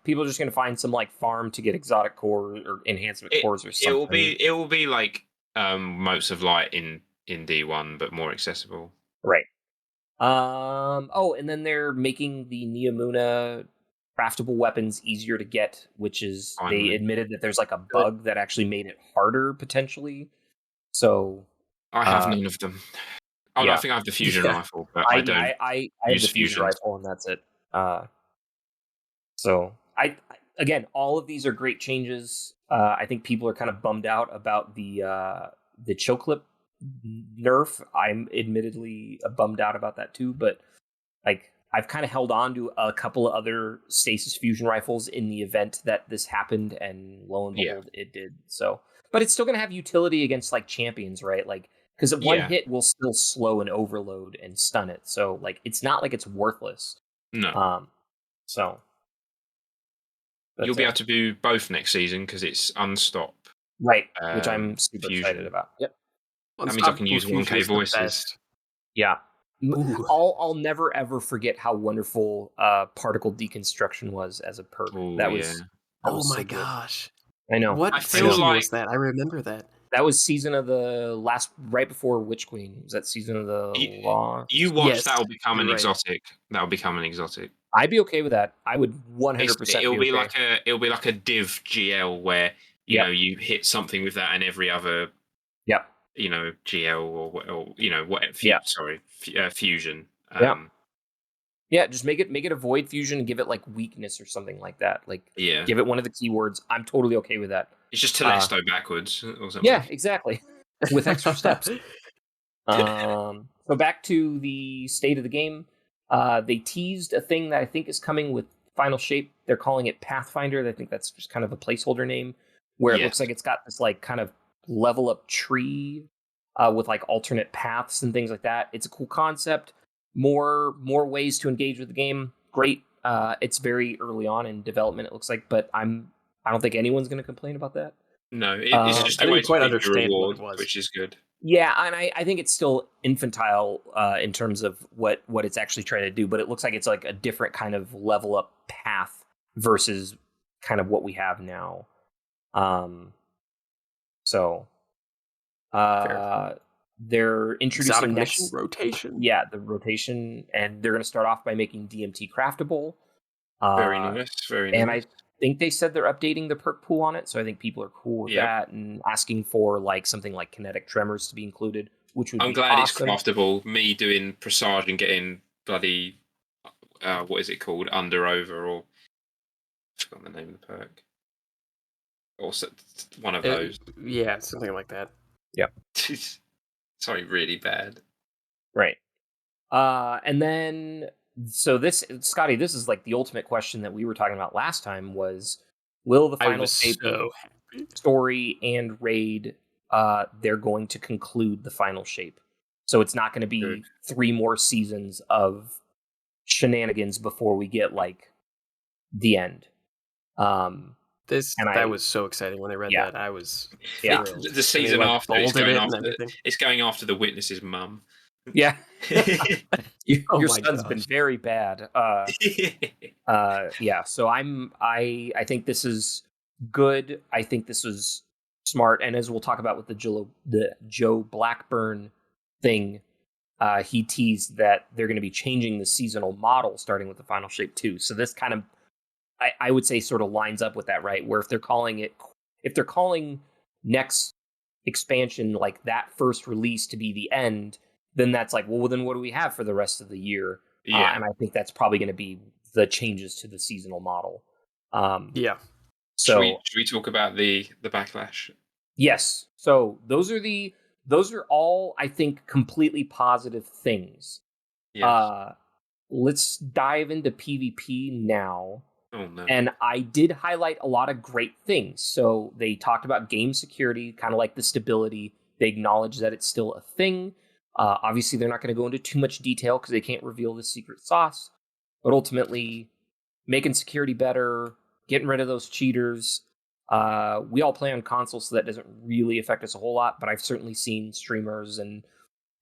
people are just going to find some like farm to get exotic core or enhancement cores or something. It will be like Motes of Light in D1, but more accessible. Right. And then they're making the Neomuna craftable weapons easier to get, which is they admitted that there's like a bug that actually made it harder potentially. So I have none of them. No, I think I have the fusion rifle, but I don't. I have the fusion rifle, and that's it. So I again, all of these are great changes. I think people are kind of bummed out about the chill clip nerf. I'm admittedly bummed out about that too, but like I've kind of held on to a couple of other stasis fusion rifles in the event that this happened, and lo and behold, it did. So, but it's still going to have utility against like champions, right? Like, because one hit will still slow an overload and stun it. So, like, it's not like it's worthless. No. So you'll be able to do both next season because it's unstop. Right, which I'm super fusion. excited about. Yep. That means I can use 1K voices. Yeah. I'll never ever forget how wonderful particle deconstruction was as a perk. That was my gosh. I know. What season was that? I remember that. That was season of the last, right before Witch Queen. Was that season of the Law? You watch that will become an exotic. That will become an exotic. I'd be okay with that. I would 100%. It'll be like a div GL where you know you hit something with that and every other. Yep. You know, GL or you know what? Fusion. Yeah, just make it a void fusion and give it like weakness or something like that. Like, give it one of the keywords. I'm totally okay with that. It's just Telesto backwards or something. Yeah, exactly. With extra steps. So back to the state of the game. They teased a thing that I think is coming with Final Shape. They're calling it Pathfinder. I think that's just kind of a placeholder name, where it looks like it's got this like kind of level up tree with like alternate paths and things like that. It's a cool concept. More ways to engage with the game. Great. It's very early on in development, it looks like, but I don't think anyone's going to complain about that. No, it's just a way to understand reward, which is good. Yeah, and I think it's still infantile in terms of what it's actually trying to do, but it looks like it's like a different kind of level up path versus kind of what we have now. They're introducing next rotation. Yeah, the rotation, and they're going to start off by making DMT craftable. Very nice, very nice. And I think they said they're updating the perk pool on it, so I think people are cool with that and asking for like something like kinetic tremors to be included, which would be glad awesome. It's craftable. Me doing Presage and getting bloody what is it called? Under over, or I forgot the name of the perk. Or one of those. Yeah, something like that. Yep. Sorry, really bad. Right. And then, so this, Scotty, this is like the ultimate question that we were talking about last time was, will the Final Shape story and raid, they're going to conclude the Final Shape. So it's not going to be 3 more seasons of shenanigans before we get like the end. That was so exciting when I read that. I was the season after it's going after the witness's mum. Yeah. Your son's been very bad. So I think this is good. I think this is smart, and as we'll talk about with the Joe Blackburn thing, he teased that they're going to be changing the seasonal model starting with the Final Shape 2. So this kind of, I would say, sort of lines up with that, right? Where if they're calling next expansion like that first release to be the end, then that's like, well, then what do we have for the rest of the year? Yeah. And I think that's probably going to be the changes to the seasonal model. So should we talk about the backlash? Yes. So those are all, I think, completely positive things. Yes. Let's dive into PvP now. Oh, no. And I did highlight a lot of great things. So they talked about game security, kind of like the stability. They acknowledge that it's still a thing. Obviously, they're not going to go into too much detail because they can't reveal the secret sauce. But ultimately, making security better, getting rid of those cheaters. We all play on console, so that doesn't really affect us a whole lot. But I've certainly seen streamers and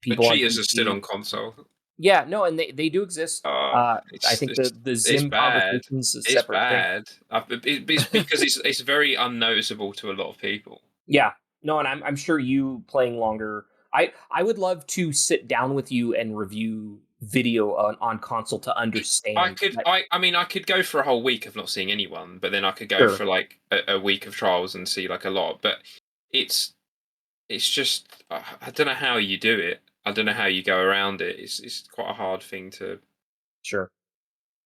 people. The cheaters are still on console. Yeah, no, and they do exist. I think the Zim conversations is separate. It's bad. It's because it's very unnoticeable to a lot of people. Yeah, no, and I'm sure you playing longer. I would love to sit down with you and review video on console to understand. I could go for a whole week of not seeing anyone, but then I could go for like a week of trials and see like a lot. But it's just I don't know how you do it. I don't know how you go around it. It's quite a hard thing to. Sure.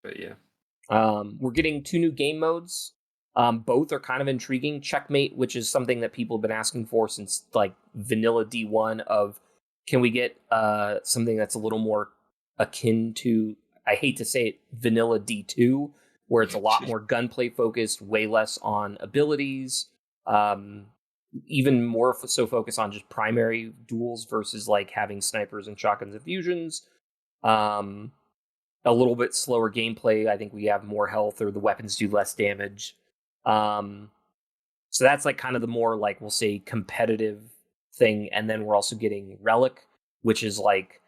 But yeah. We're getting 2 new game modes. Both are kind of intriguing. Checkmate, which is something that people have been asking for since like vanilla D1 of, can we get something that's a little more akin to, I hate to say it, vanilla D2, where it's a lot more gunplay focused, way less on abilities, even more so focused on just primary duels versus like having snipers and shotguns and fusions. A little bit slower gameplay. I think we have more health, or the weapons do less damage. So that's like kind of the more like, we'll say, competitive thing. And then we're also getting Relic, which is like,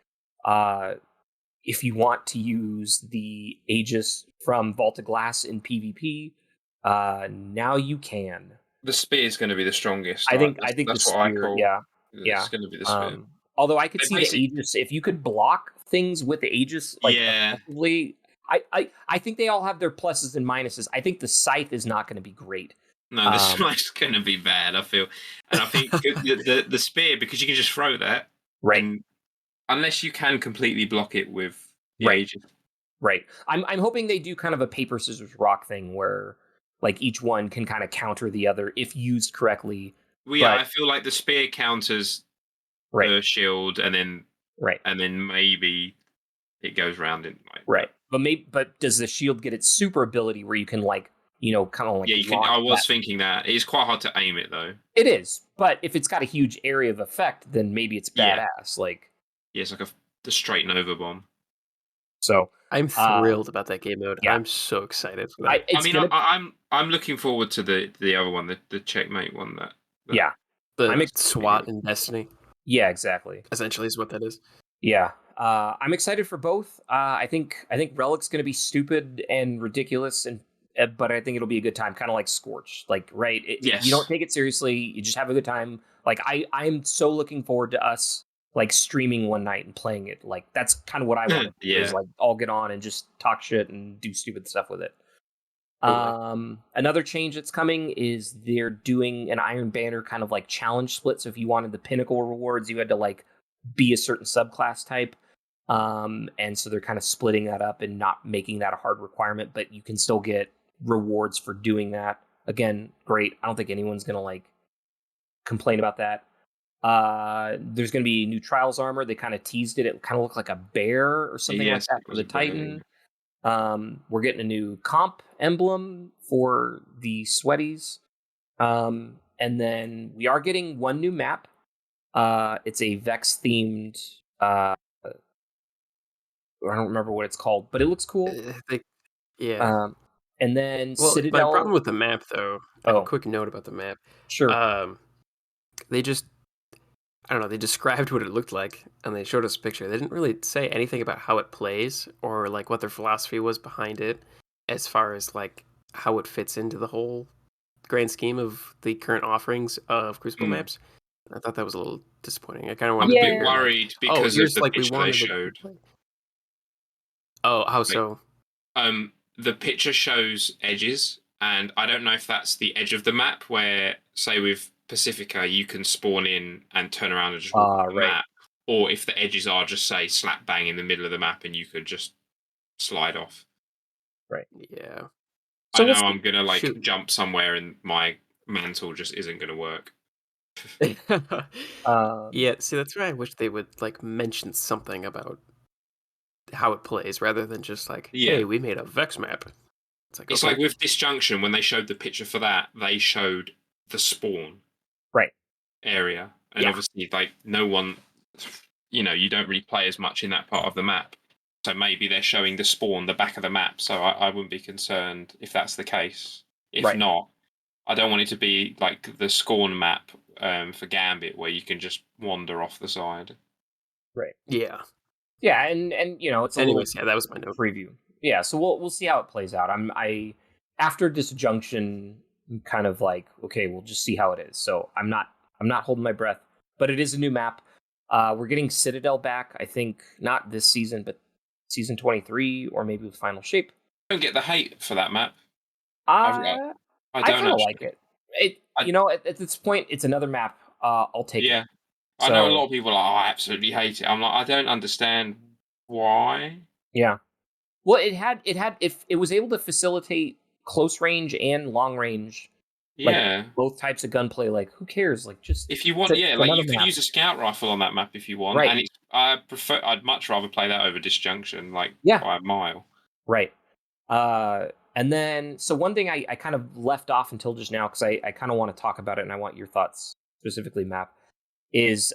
if you want to use the Aegis from Vault of Glass in PvP, now you can. The spear is going to be the strongest. I think that's the what spear, I call. yeah. It's going to be the spear. Although I could see the Aegis, if you could block things with the Aegis, like effectively, I think they all have their pluses and minuses. I think the Scythe is not going to be great. No, the Scythe's going to be bad, I feel. And I think the spear, because you can just throw that. Right. And unless you can completely block it with the Aegis. Right. I'm hoping they do kind of a paper, scissors, rock thing where like each one can kind of counter the other if used correctly. Well, yeah, I feel like the spear counters the shield, and then maybe it goes round in like But does the shield get its super ability where you can like, you know, kind of like you can. I was thinking that it's quite hard to aim it though. It is, but if it's got a huge area of effect, then maybe it's badass. Like it's like the straight Nova bomb. So I'm thrilled about that game mode. Yeah. I'm so excited for that. I'm looking forward to the other one, the checkmate one. The SWAT in Destiny. Yeah, exactly. Essentially, is what that is. Yeah, I'm excited for both. I think Relic's going to be stupid and ridiculous, but I think it'll be a good time, kind of like Scorch. Like, you don't take it seriously. You just have a good time. Like, I'm so looking forward to us like streaming one night and playing it. Like, that's kind of what I want to do, is like all get on and just talk shit and do stupid stuff with it. Another change that's coming is they're doing an Iron Banner kind of like challenge split. So if you wanted the pinnacle rewards, you had to like be a certain subclass type. And so they're kind of splitting that up and not making that a hard requirement, but you can still get rewards for doing that. Again, great. I don't think anyone's going to like complain about that. There's going to be new Trials armor. They kind of teased it. It kind of looked like a bear or something like that for the Titan. We're getting a new comp emblem for the Sweaties. And then we are getting one new map. It's a Vex themed, I don't remember what it's called, but it looks cool. And then Citadel. My problem with the map, though, I have a quick note about the map. Sure. They just, I don't know, they described what it looked like, and they showed us a picture. They didn't really say anything about how it plays, or like what their philosophy was behind it, as far as like how it fits into the whole grand scheme of the current offerings of Crucible maps. I thought that was a little disappointing. I kind of wanted to be worried because of the picture they showed. Oh, how so? The picture shows edges, and I don't know if that's the edge of the map where, say, with Pacifica, you can spawn in and turn around and just walk the map, or if the edges are just, say, slap bang in the middle of the map and you could just slide off. Right. Yeah. So I know I'm going to jump somewhere and my mantle just isn't going to work. Yeah, see, that's why I wish they would like mention something about how it plays rather than just like, hey, we made a Vex map. It's like with Disjunction, when they showed the picture for that, they showed the spawn area, and obviously like no one, you don't really play as much in that part of the map, so maybe they're showing the spawn, the back of the map, so I wouldn't be concerned if that's the case. If not, I don't want it to be like the Scorn map for Gambit, where you can just wander off the side. Right. Yeah. Yeah, and it's that was my note. Preview. Yeah, so we'll see how it plays out. I after Disjunction, I'm kind of like, okay, we'll just see how it is. So I'm not holding my breath, but it is a new map. We're getting Citadel back. I think not this season, but season 23 or maybe with Final Shape. I don't get the hate for that map. I kind of like it. At this point, it's another map. I'll take it. Yeah, I know a lot of people are like, I absolutely hate it. I'm like, I don't understand why. Yeah. Well, it was able to facilitate close range and long range Yeah. Both types of gunplay, like who cares? Like just if you want, you could map. use a scout rifle on that map if you want. Right. And I'd much rather play that over Disjunction, by a mile. Right. And then, so one thing I kind of left off until just now, because I kind of want to talk about it and I want your thoughts, specifically, Map, is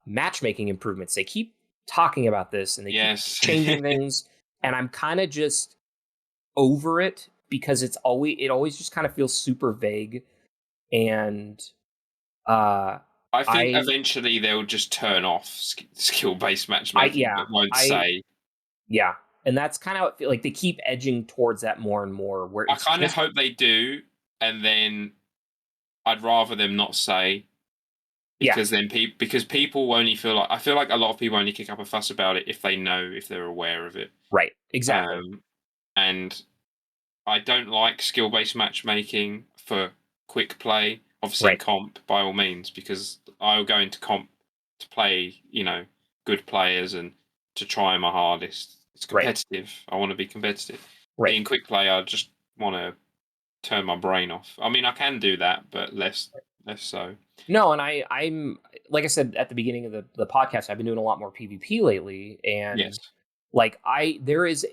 matchmaking improvements. They keep talking about this and they keep changing things, and I'm kind of just over it because it always just kind of feels super vague. And I think eventually they'll just turn off skill-based matchmaking, but won't say. Yeah. And that's kind of like they keep edging towards that more and more. Where I kind of hope they do, and then I'd rather them not say, because then people only feel like, I feel like a lot of people only kick up a fuss about it if they're aware of it. Right. Exactly. And I don't like skill-based matchmaking for quick play. Obviously, comp by all means, because I'll go into comp to play, good players and to try my hardest. It's competitive. I want to be competitive. Right. In quick play, I just want to turn my brain off. I mean, I can do that, but less so. No, and I'm like I said at the beginning of the podcast, I've been doing a lot more PvP lately, and there is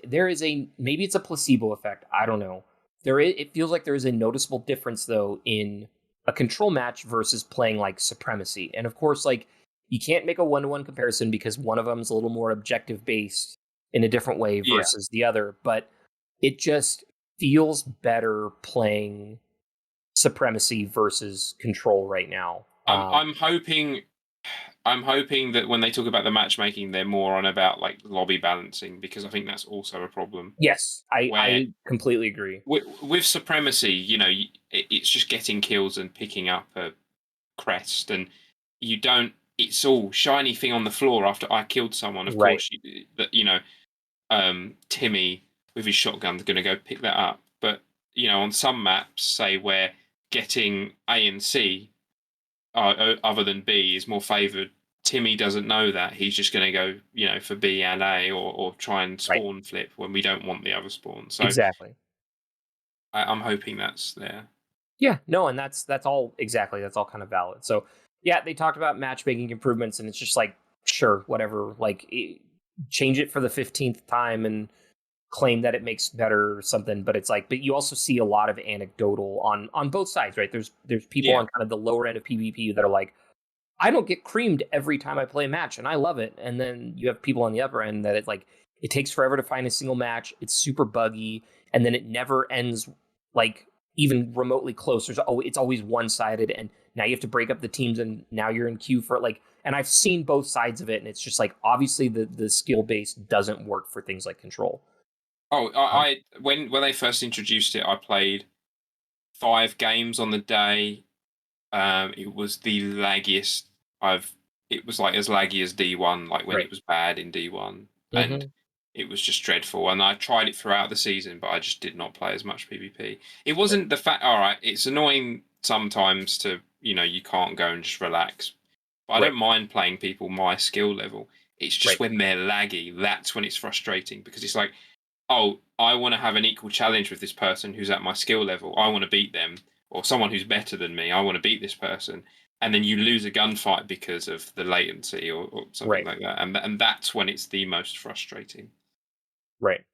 a, maybe it's a placebo effect. I don't know. It feels like there is a noticeable difference though in a control match versus playing like Supremacy, and of course, like you can't make a 1-to-1 comparison because one of them is a little more objective based in a different way versus the other, but it just feels better playing Supremacy versus Control right now. I'm hoping that when they talk about the matchmaking, they're more on about like lobby balancing, because I think that's also a problem. Yes, I completely agree. With Supremacy, it's just getting kills and picking up a crest, and you don't. It's all shiny thing on the floor after I killed someone. Of course, Timmy with his shotgun is going to go pick that up. But on some maps, say where getting A and C other than B is more favoured, Timmy doesn't know that. He's just going to go, for B and A, or try and spawn flip when we don't want the other spawn. So exactly. I'm hoping that's there. Yeah, no, and that's all kind of valid. So yeah, they talked about matchmaking improvements, and it's just like, sure, whatever, like change it for the 15th time and claim that it makes better or something. But it's like, but you also see a lot of anecdotal on both sides, right? There's people on kind of the lower end of PvP that are like, I don't get creamed every time I play a match and I love it. And then you have people on the upper end that it's like, it takes forever to find a single match. It's super buggy. And then it never ends like even remotely close. It's always one-sided, and now you have to break up the teams, and now you're in queue for like, and I've seen both sides of it, and it's just like, obviously the skill base doesn't work for things like Control. Oh, when they first introduced it, I played 5 games on the day. It was the laggiest it was like as laggy as D1, like when it was bad in D1, and it was just dreadful. And I tried it throughout the season, but I just did not play as much PvP. It wasn't the fact. All right, it's annoying sometimes to you can't go and just relax. But I don't mind playing people my skill level. It's just when they're laggy, that's when it's frustrating, because it's like, oh, I want to have an equal challenge with this person who's at my skill level. I want to beat them, or someone who's better than me. I want to beat this person. And then you lose a gunfight because of the latency or something like that. And that's when it's the most frustrating. Right.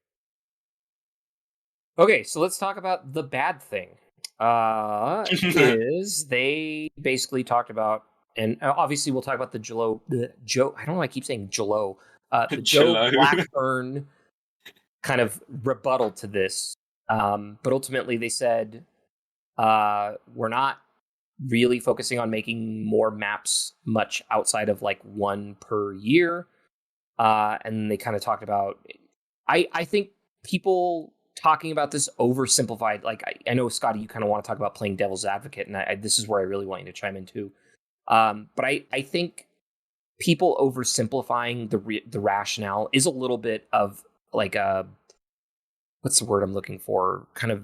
Okay, so let's talk about the bad thing. Is they basically talked about, and obviously we'll talk about the Joe. I don't know why I keep saying Jalo. The Joe Blackburn kind of rebuttal to this. But ultimately they said, we're not really focusing on making more maps much outside of like 1 per year. And they kind of talked about, I think people talking about this oversimplified. Like I know, Scotty, you kind of want to talk about playing devil's advocate, and this is where I really want you to chime in too. But I think people oversimplifying the rationale is a little bit of like a, what's the word I'm looking for? Kind of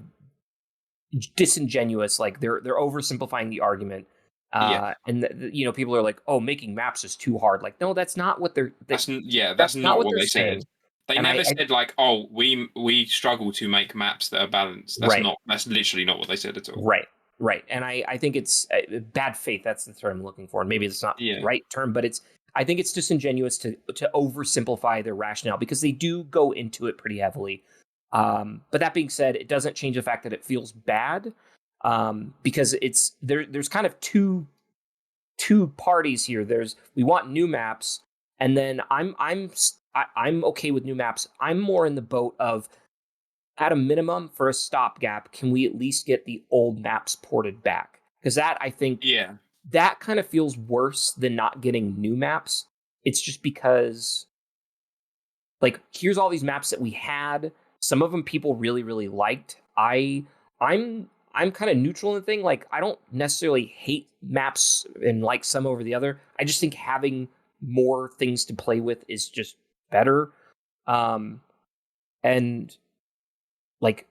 disingenuous. Like they're oversimplifying the argument. And people are like, oh, making maps is too hard. Like, no, that's not what that's not what they said. They never said like, oh, we struggle to make maps that are balanced. That's literally not what they said at all. Right. Right. And I think it's bad faith. That's the term I'm looking for. And maybe it's not the right term, but I think it's disingenuous to oversimplify their rationale because they do go into it pretty heavily. But that being said, it doesn't change the fact that it feels bad because there's kind of two parties here. We want new maps, and then I'm okay with new maps. I'm more in the boat of, at a minimum, for a stopgap, can we at least get the old maps ported back? Because that, I think, that kind of feels worse than not getting new maps. It's just because, like, here's all these maps that we had. Some of them people really, really liked. I'm kind of neutral in the thing. Like, I don't necessarily hate maps and like some over the other. I just think having more things to play with is just better. And like,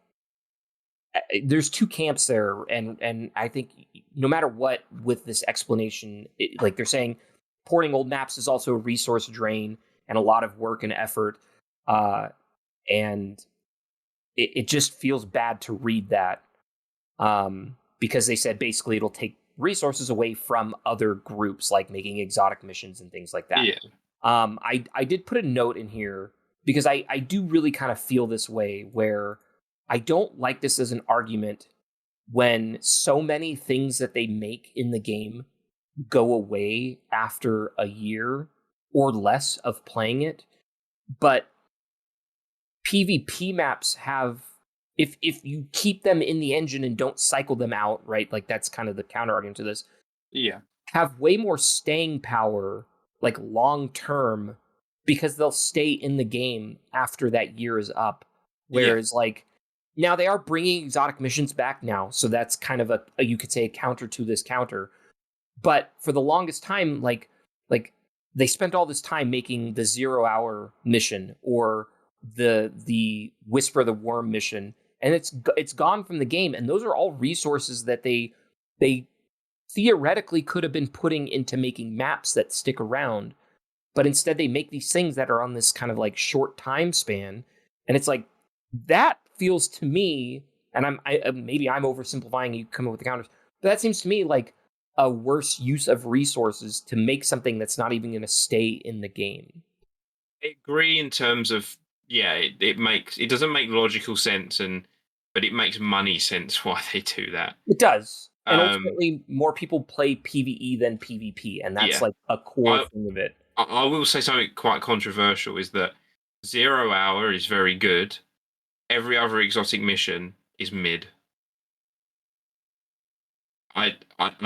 there's two camps there, and I think no matter what with this explanation, like they're saying, porting old maps is also a resource drain and a lot of work and effort, and it just feels bad to read that, because they said basically it'll take resources away from other groups, like making exotic missions and things like that. Yeah. I did put a note in here because I do really kind of feel this way, where I don't like this as an argument when so many things that they make in the game go away after a year or less of playing it. But PvP maps have, if you keep them in the engine and don't cycle them out, right? Like, that's kind of the counter argument to this. Yeah. Have way more staying power, like long term, because they'll stay in the game after that year is up. Whereas like, now they are bringing exotic missions back now, so that's kind of a you could say a counter to this counter. But for the longest time, like they spent all this time making the 0 hour mission or the Whisper the Worm mission, and it's gone from the game. And those are all resources that they theoretically could have been putting into making maps that stick around, but instead they make these things that are on this kind of like short time span, and it's like, that feels to me, and maybe I'm oversimplifying, you come up with the counters, but that seems to me like a worse use of resources to make something that's not even going to stay in the game. I agree in terms of, it doesn't make logical sense, but it makes money sense why they do that. It does. And ultimately, more people play PvE than PvP, and that's like a core thing of it. I will say something quite controversial, is that 0 hour is very good. Every other exotic mission is mid. I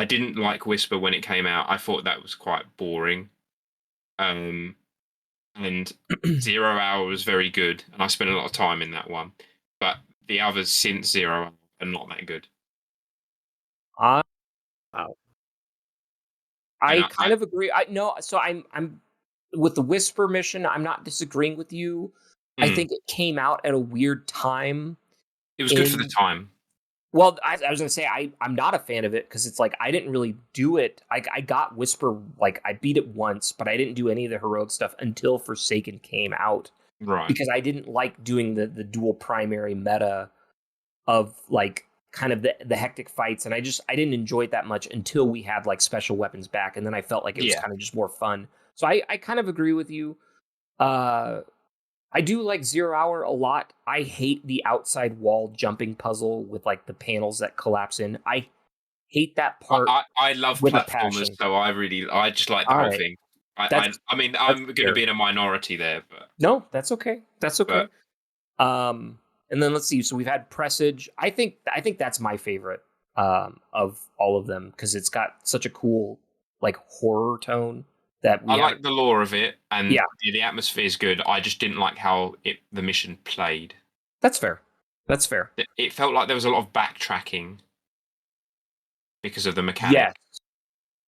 didn't like Whisper when it came out. I thought that was quite boring. And 0 hour was very good, and I spent a lot of time in that one. But the others since 0 hour are not that good. Wow. I kind of agree. I'm with the Whisper mission, I'm not disagreeing with you. I think it came out at a weird time. It was good for the time. Well, I was going to say, I'm not a fan of it because it's like, I didn't really do it. I got Whisper, like, I beat it once, but I didn't do any of the heroic stuff until Forsaken came out. Right. Because I didn't like doing the dual primary meta of, like, kind of the hectic fights. And I didn't enjoy it that much until we had, like, special weapons back. And then I felt like it was kind of just more fun. So I kind of agree with you. I do like 0 hour a lot. I hate the outside wall jumping puzzle with like the panels that collapse in. I hate that part. I love platformers, so I just like the whole thing. I mean, I'm going to be in a minority there, but no, that's okay. That's okay. And then let's see. So we've had Presage. I think that's my favorite of all of them because it's got such a cool like horror tone. I like the lore of it, and the atmosphere is good. I just didn't like how the mission played. That's fair. It felt like there was a lot of backtracking because of the mechanic. Yes.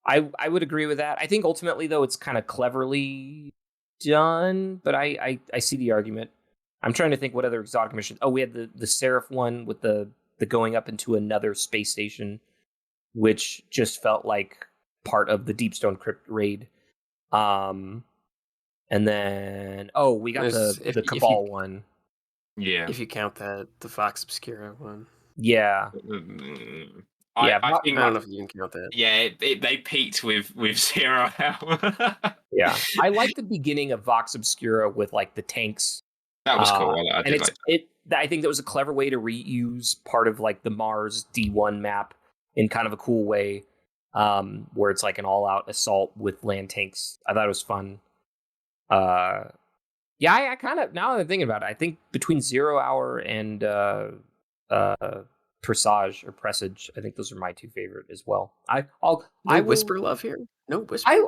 I would agree with that. I think ultimately, though, it's kind of cleverly done, but I see the argument. I'm trying to think what other exotic missions. Oh, we had the Seraph one with the going up into another space station, which just felt like part of the Deepstone Crypt raid. And then we got the Cabal one. Yeah, if you count that, the Vox Obscura one. Yeah, I I don't know if you can count that. Yeah, they peaked with 0 Hour. Yeah, I like the beginning of Vox Obscura with like the tanks. That was cool. I and did like that. I think that was a clever way to reuse part of like the Mars D1 map in kind of a cool way, where it's like an all-out assault with land tanks. I thought it was fun. Yeah, I kind of, now that I'm thinking about it, I think between 0 Hour and Presage, I think those are my two favorite as well. Whisper Love here? No Whisper?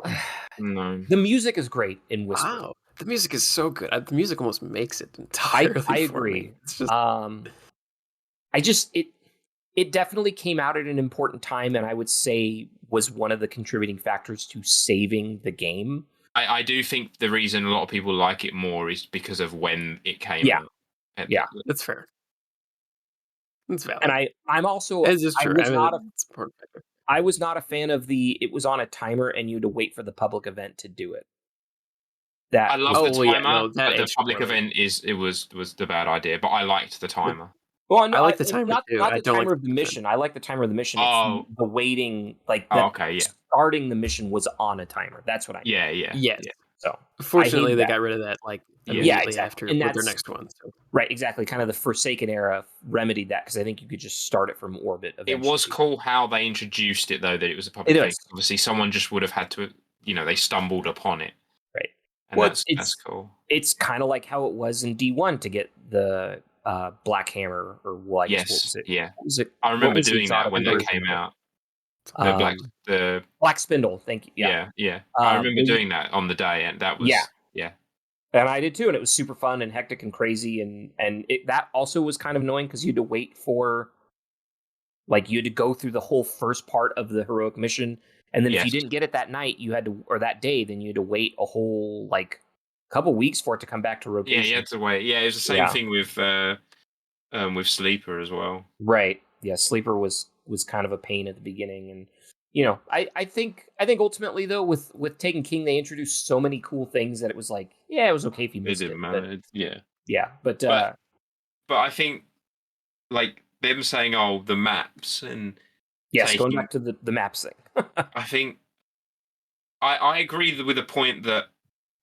No. The music is great in Whisper. Wow. The music is so good. The music almost makes it entirely. I agree. It's just... It definitely came out at an important time, and I would say was one of the contributing factors to saving the game. I do think the reason a lot of people like it more is because of when it came out. Yeah, that's fair. That's valid. And I'm also... It's just true. I was not a fan of it was on a timer and you had to wait for the public event to do it. I love the timer, but the public event was the bad idea, but I liked the timer. Well, no, I like the timer not, too. Not the timer of the mission. I like the timer of the mission. It's the waiting, like starting the mission was on a timer. That's what I mean. Yeah. So fortunately, they got rid of that immediately after with their next one. So. Right, exactly. Kind of the Forsaken era remedied that because I think you could just start it from orbit. Eventually. It was cool how they introduced it, though, that it was a public thing. Obviously, someone just would have had to, they stumbled upon it. Right. And that's cool. It's kind of like how it was in D1 to get the Black Hammer, or what was it? Yeah. I remember doing that when they came out. The Black Spindle, thank you. Yeah. I remember doing that on the day, and that was... Yeah. And I did too, and it was super fun and hectic and crazy, and that also was kind of annoying because you had to wait for... Like, you had to go through the whole first part of the heroic mission, and then if you didn't get it that night, or that day, then you had to wait a whole, couple weeks for it to come back to rotation. Yeah, you had to wait. Yeah, it was the same thing with Sleeper as well. Right. Yeah, Sleeper was kind of a pain at the beginning, and I think ultimately though with Taken King they introduced so many cool things that it was like, it was okay if you missed it. It didn't matter. But I think them saying the maps and going back to the maps thing. I think I agree with the point that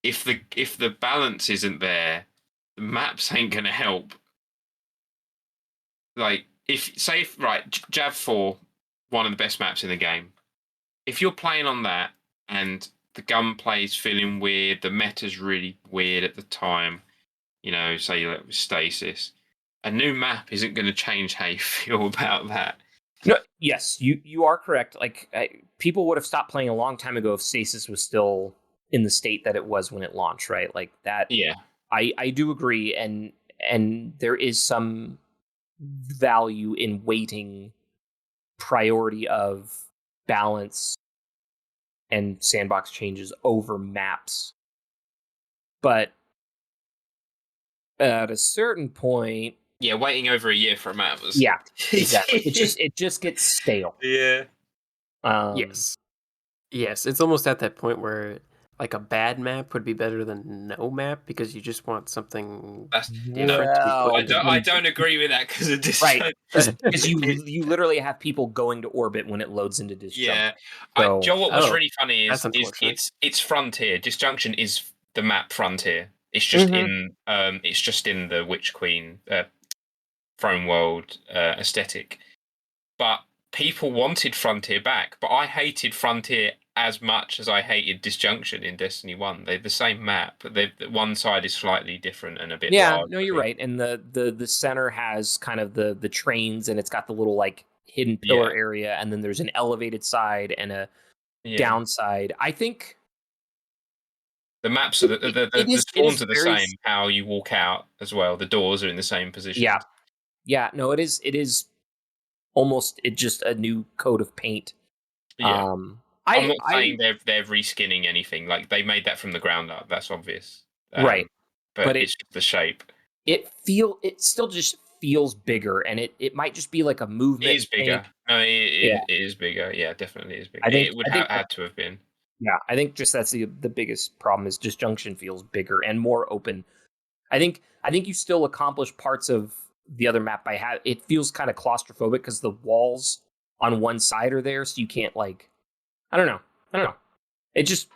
if the balance isn't there, the maps ain't gonna help. Jav 4, one of the best maps in the game. If you're playing on that and the gunplay's feeling weird, the meta's really weird at the time, say with Stasis, a new map isn't going to change how you feel about that. No, yes, you are correct. People would have stopped playing a long time ago if Stasis was still in the state that it was when it launched, right? Like that. Yeah, I do agree, and there is some value in waiting priority of balance and sandbox changes over maps, but at a certain point, waiting over a year for a map was exactly. it just gets stale. Yes, it's almost at that point where a bad map would be better than no map because you just want something. I don't agree with that because of disjunction. Right, because you literally have people going to orbit when it loads into disjunction. Yeah, Joe, what was really funny is it's Frontier. Disjunction is the map Frontier. It's just in the Witch Queen Throne World aesthetic, but people wanted Frontier back. But I hated Frontier as much as I hated Disjunction in Destiny 1. They're the same map, but one side is slightly different and a bit larger. No, you're right. And the center has kind of the trains, and it's got the little hidden pillar area, and then there's an elevated side and a downside. I think the maps are the spawns are the same. How you walk out as well. The doors are in the same position. Yeah. No, it is almost just a new coat of paint. Yeah. I'm not saying they're reskinning anything. They made that from the ground up. That's obvious. Right. But it's just the shape. It still just feels bigger, and it might just be a movement. It is bigger. No, it is bigger. Yeah, definitely is bigger. It would have had to have been. Yeah, I think just that's the biggest problem is Disjunction feels bigger and more open. I think you still accomplish parts of the other map by it feels kind of claustrophobic because the walls on one side or there, so you can't like, I don't know. It just,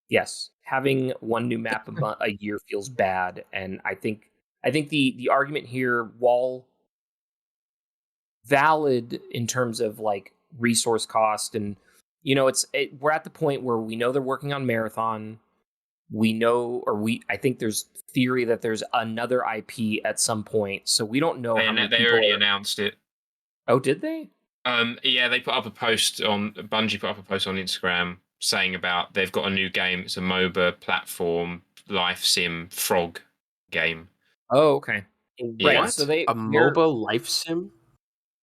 yes, having one new map a year feels bad, and I think the argument here, while valid in terms of like resource cost, and we're at the point where we know they're working on Marathon. I think there's theory that there's another IP at some point, so we don't know how many they people already announced it. Oh, did they? Yeah, they put up a post on Bungie put up a post on Instagram saying about they've got a new game. It's a MOBA platform life sim frog game. Oh, okay. Yeah. Right. So a MOBA life sim.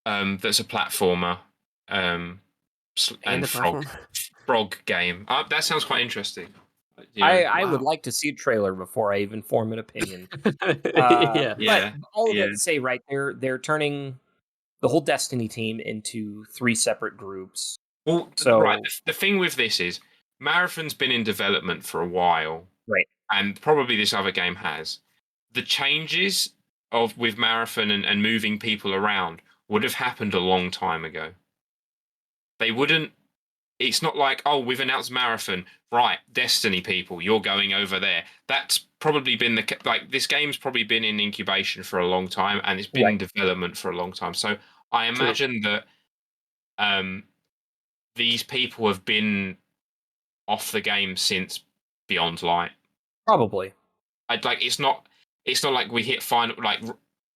That's a platformer. And frog game. That sounds quite interesting. I would like to see a trailer before I even form an opinion. Yeah. But all of that to say, right, they're turning the whole Destiny team into 3 separate groups. Well, so, right, the thing with this is Marathon's been in development for a while. Right. And probably this other game has. The changes with Marathon and moving people around would have happened a long time ago. They wouldn't. It's not like, oh, we've announced Marathon, right? Destiny people, you're going over there. That's probably been this game's probably been in incubation for a long time, and it's been in development for a long time. So I imagine that these people have been off the game since Beyond Light. Probably. It's not like we hit final, like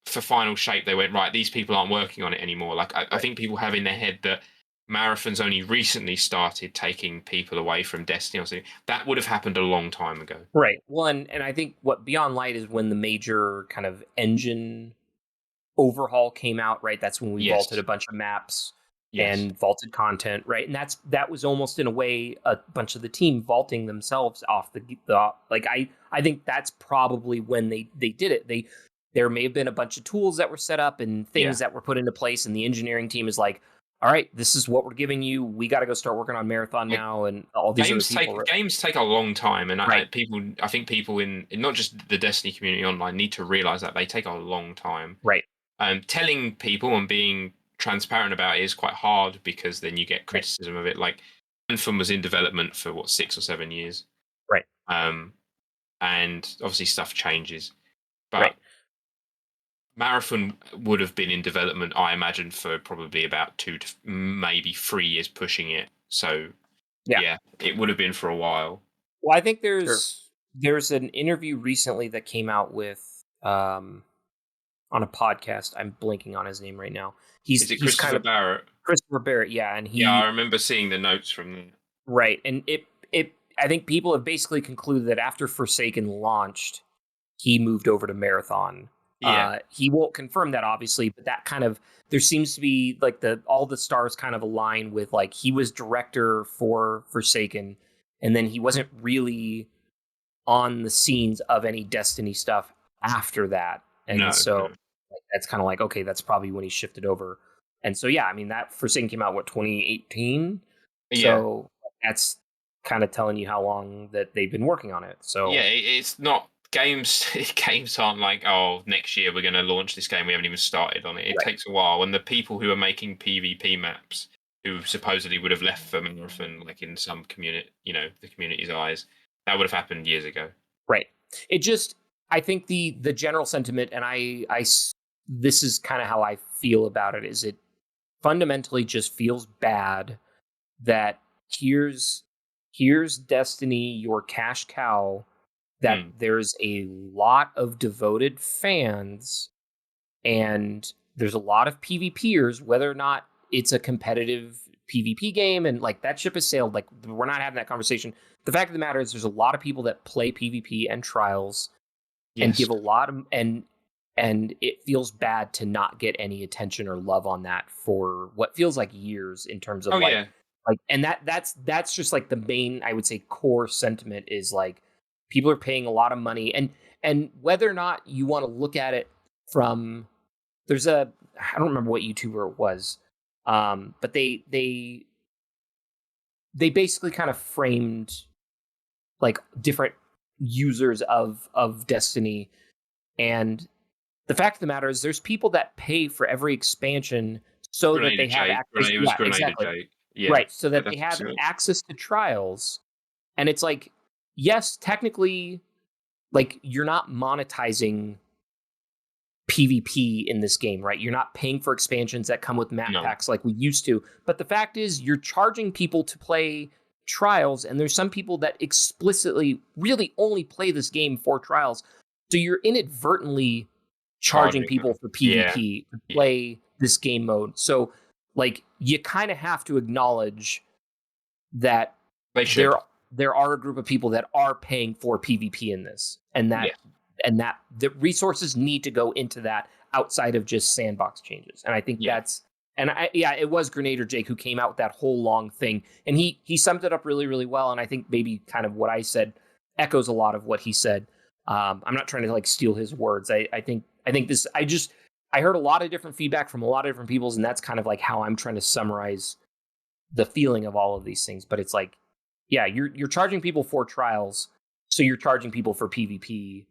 for Final Shape they went, right, these people aren't working on it anymore. Like I think people have in their head that Marathon's only recently started taking people away from Destiny or something. That would have happened a long time ago. Right. Well, and I think what Beyond Light is when the major kind of engine overhaul came out, right? That's when we vaulted a bunch of maps and vaulted content, right? And that was almost in a way a bunch of the team vaulting themselves off the like I think that's probably when they did it. There may have been a bunch of tools that were set up and things that were put into place, and the engineering team is like, all right, this is what we're giving you. We got to go start working on Marathon now, and all these games take a long time, and I think people in not just the Destiny community online need to realize that they take a long time. Right. Telling people and being transparent about it is quite hard because then you get criticism of it. Like Anthem was in development for 6 or 7 years, right? And obviously stuff changes, but. Marathon would have been in development, I imagine, for probably about 2 to maybe 3 years pushing it. So, it would have been for a while. Well, I think there's an interview recently that came out with on a podcast. I'm blanking on his name right now. Is it Christopher Barrett? Christopher Barrett, yeah, and I remember seeing the notes from there. Right, and it I think people have basically concluded that after Forsaken launched, he moved over to Marathon. Yeah. He won't confirm that, obviously, but that kind of, there seems to be like all the stars kind of align with, like, he was director for Forsaken, and then he wasn't really on the scenes of any Destiny stuff after that. And that's kind of like, okay, that's probably when he shifted over. And so, yeah, I mean, that Forsaken came out, 2018? Yeah. So that's kind of telling you how long that they've been working on it. So yeah, it's not... Games aren't like, oh, next year we're going to launch this game. We haven't even started on it. It takes a while. And the people who are making PvP maps, who supposedly would have left for Marathon, like in some community, the community's eyes, that would have happened years ago. Right. It just, I think the general sentiment, and this is kind of how I feel about it, is it fundamentally just feels bad that here's Destiny, your cash cow, that there's a lot of devoted fans and there's a lot of PvPers, whether or not it's a competitive PvP game, and like that ship has sailed. Like, we're not having that conversation. The fact of the matter is there's a lot of people that play PvP and Trials and give a lot of, and it feels bad to not get any attention or love on that for what feels like years in terms of and that's just like the main, I would say, core sentiment is like, people are paying a lot of money, and whether or not you want to look at it from, I don't remember what YouTuber it was, but they basically kind of framed like different users of Destiny, and the fact of the matter is there's people that pay for every expansion so that they have access. Exactly. Yeah, right. So that they have access to trials. And it's like, yes, technically, like you're not monetizing PvP in this game, right? You're not paying for expansions that come with map packs like we used to. But the fact is you're charging people to play trials, and there's some people that explicitly really only play this game for trials. So you're inadvertently charging people for PvP to play this game mode. So like you kind of have to acknowledge that there are a group of people that are paying for PvP in this, and that the resources need to go into that outside of just sandbox changes. And I think it was Grenader Jake who came out with that whole long thing, and he summed it up really, really well. And I think maybe kind of what I said echoes a lot of what he said. I'm not trying to like steal his words. I think this, I heard a lot of different feedback from a lot of different peoples, and that's kind of like how I'm trying to summarize the feeling of all of these things. But it's like, yeah, you're charging people for trials, so you're charging people for PvP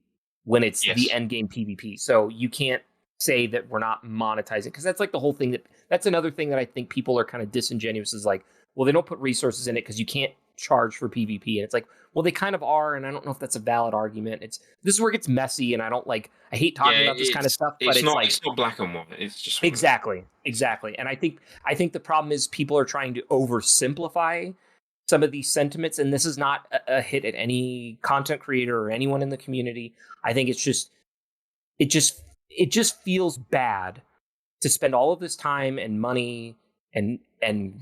when it's the end game PvP. So you can't say that we're not monetizing, because that's like the whole thing. That's another thing that I think people are kind of disingenuous, is like, well, they don't put resources in it because you can't charge for PvP. And it's like, well, they kind of are, and I don't know if that's a valid argument. This is where it gets messy, and I hate talking about this kind of stuff, but it's not black and white. It's just exactly. And I think the problem is people are trying to oversimplify some of these sentiments, and this is not a hit at any content creator or anyone in the community. I think it just feels bad to spend all of this time and money and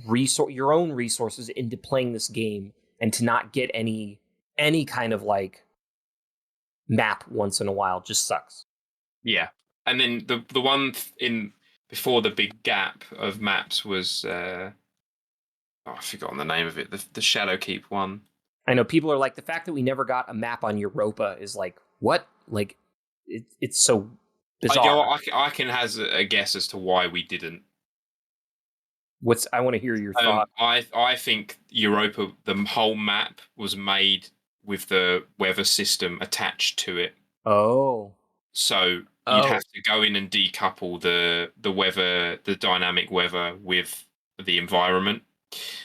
your own resources into playing this game, and to not get any kind of like map once in a while just sucks. Yeah. And then the one in before the big gap of maps was I've forgotten the name of it. The Shadowkeep one. I know people are like, the fact that we never got a map on Europa is like, what? Like, it's so bizarre. I can has a guess as to why we didn't. I want to hear your thought. I think Europa, the whole map was made with the weather system attached to it. Oh. So you'd have to go in and decouple the weather, the dynamic weather with the environment.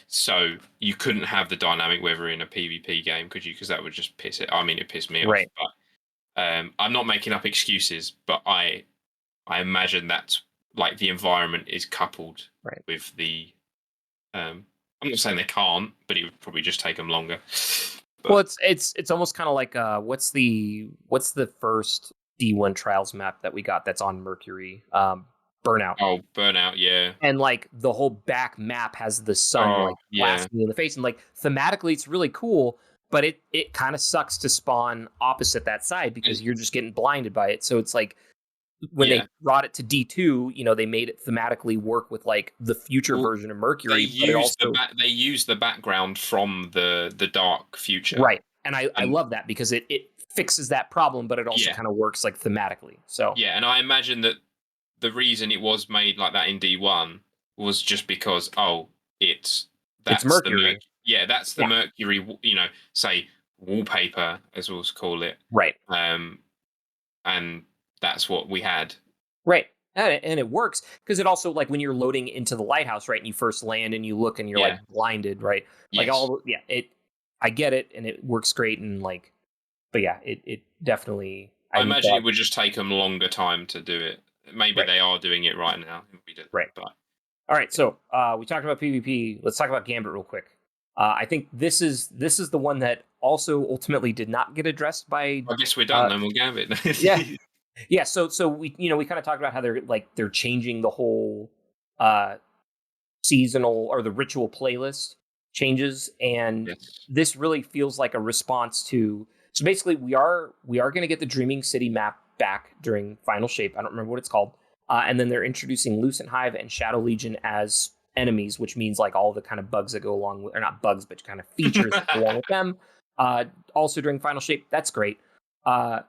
So you couldn't have the dynamic weather in a PvP game, could you? Because that would just piss it. I mean, it pissed me off. But I'm not making up excuses, but I imagine that's like the environment is coupled with the. I'm not saying they can't, but it would probably just take them longer. But, well, it's almost kind of like what's the first D1 Trials map that we got that's on Mercury? Burnout. Oh, Burnout, yeah. And like the whole back map has the sun blasting you in the face, and like thematically it's really cool, but it kind of sucks to spawn opposite that side because you're just getting blinded by it. So it's like when they brought it to D2, they made it thematically work with like the future version of Mercury. They use the background from the dark future, right? And I love that because it fixes that problem, but it also kind of works like thematically. So yeah, and I imagine that the reason it was made like that in D1 was just because it's Mercury. That's the Mercury, say wallpaper as we'll call it, right? And that's what we had, right? And it works because it also, like when you're loading into the lighthouse, right, and you first land and you look and you're like blinded, right? Like I get it, and it works great, and like, but yeah, it definitely. I imagine it would just take them longer time to do it. Maybe they are doing it right now. We did, right. But all right, so we talked about PvP. Let's talk about Gambit real quick. I think this is the one that also ultimately did not get addressed by. I guess we're done. No more Gambit. Yeah. So we kind of talked about how they're changing the whole seasonal or the ritual playlist changes, and this really feels like a response to. So basically, we are going to get the Dreaming City map back during Final Shape. I don't remember what it's called. And then they're introducing Lucent Hive and Shadow Legion as enemies, which means like all the kind of bugs that go along with, or not bugs, but kind of features that go along with them. Also during Final Shape, that's great. I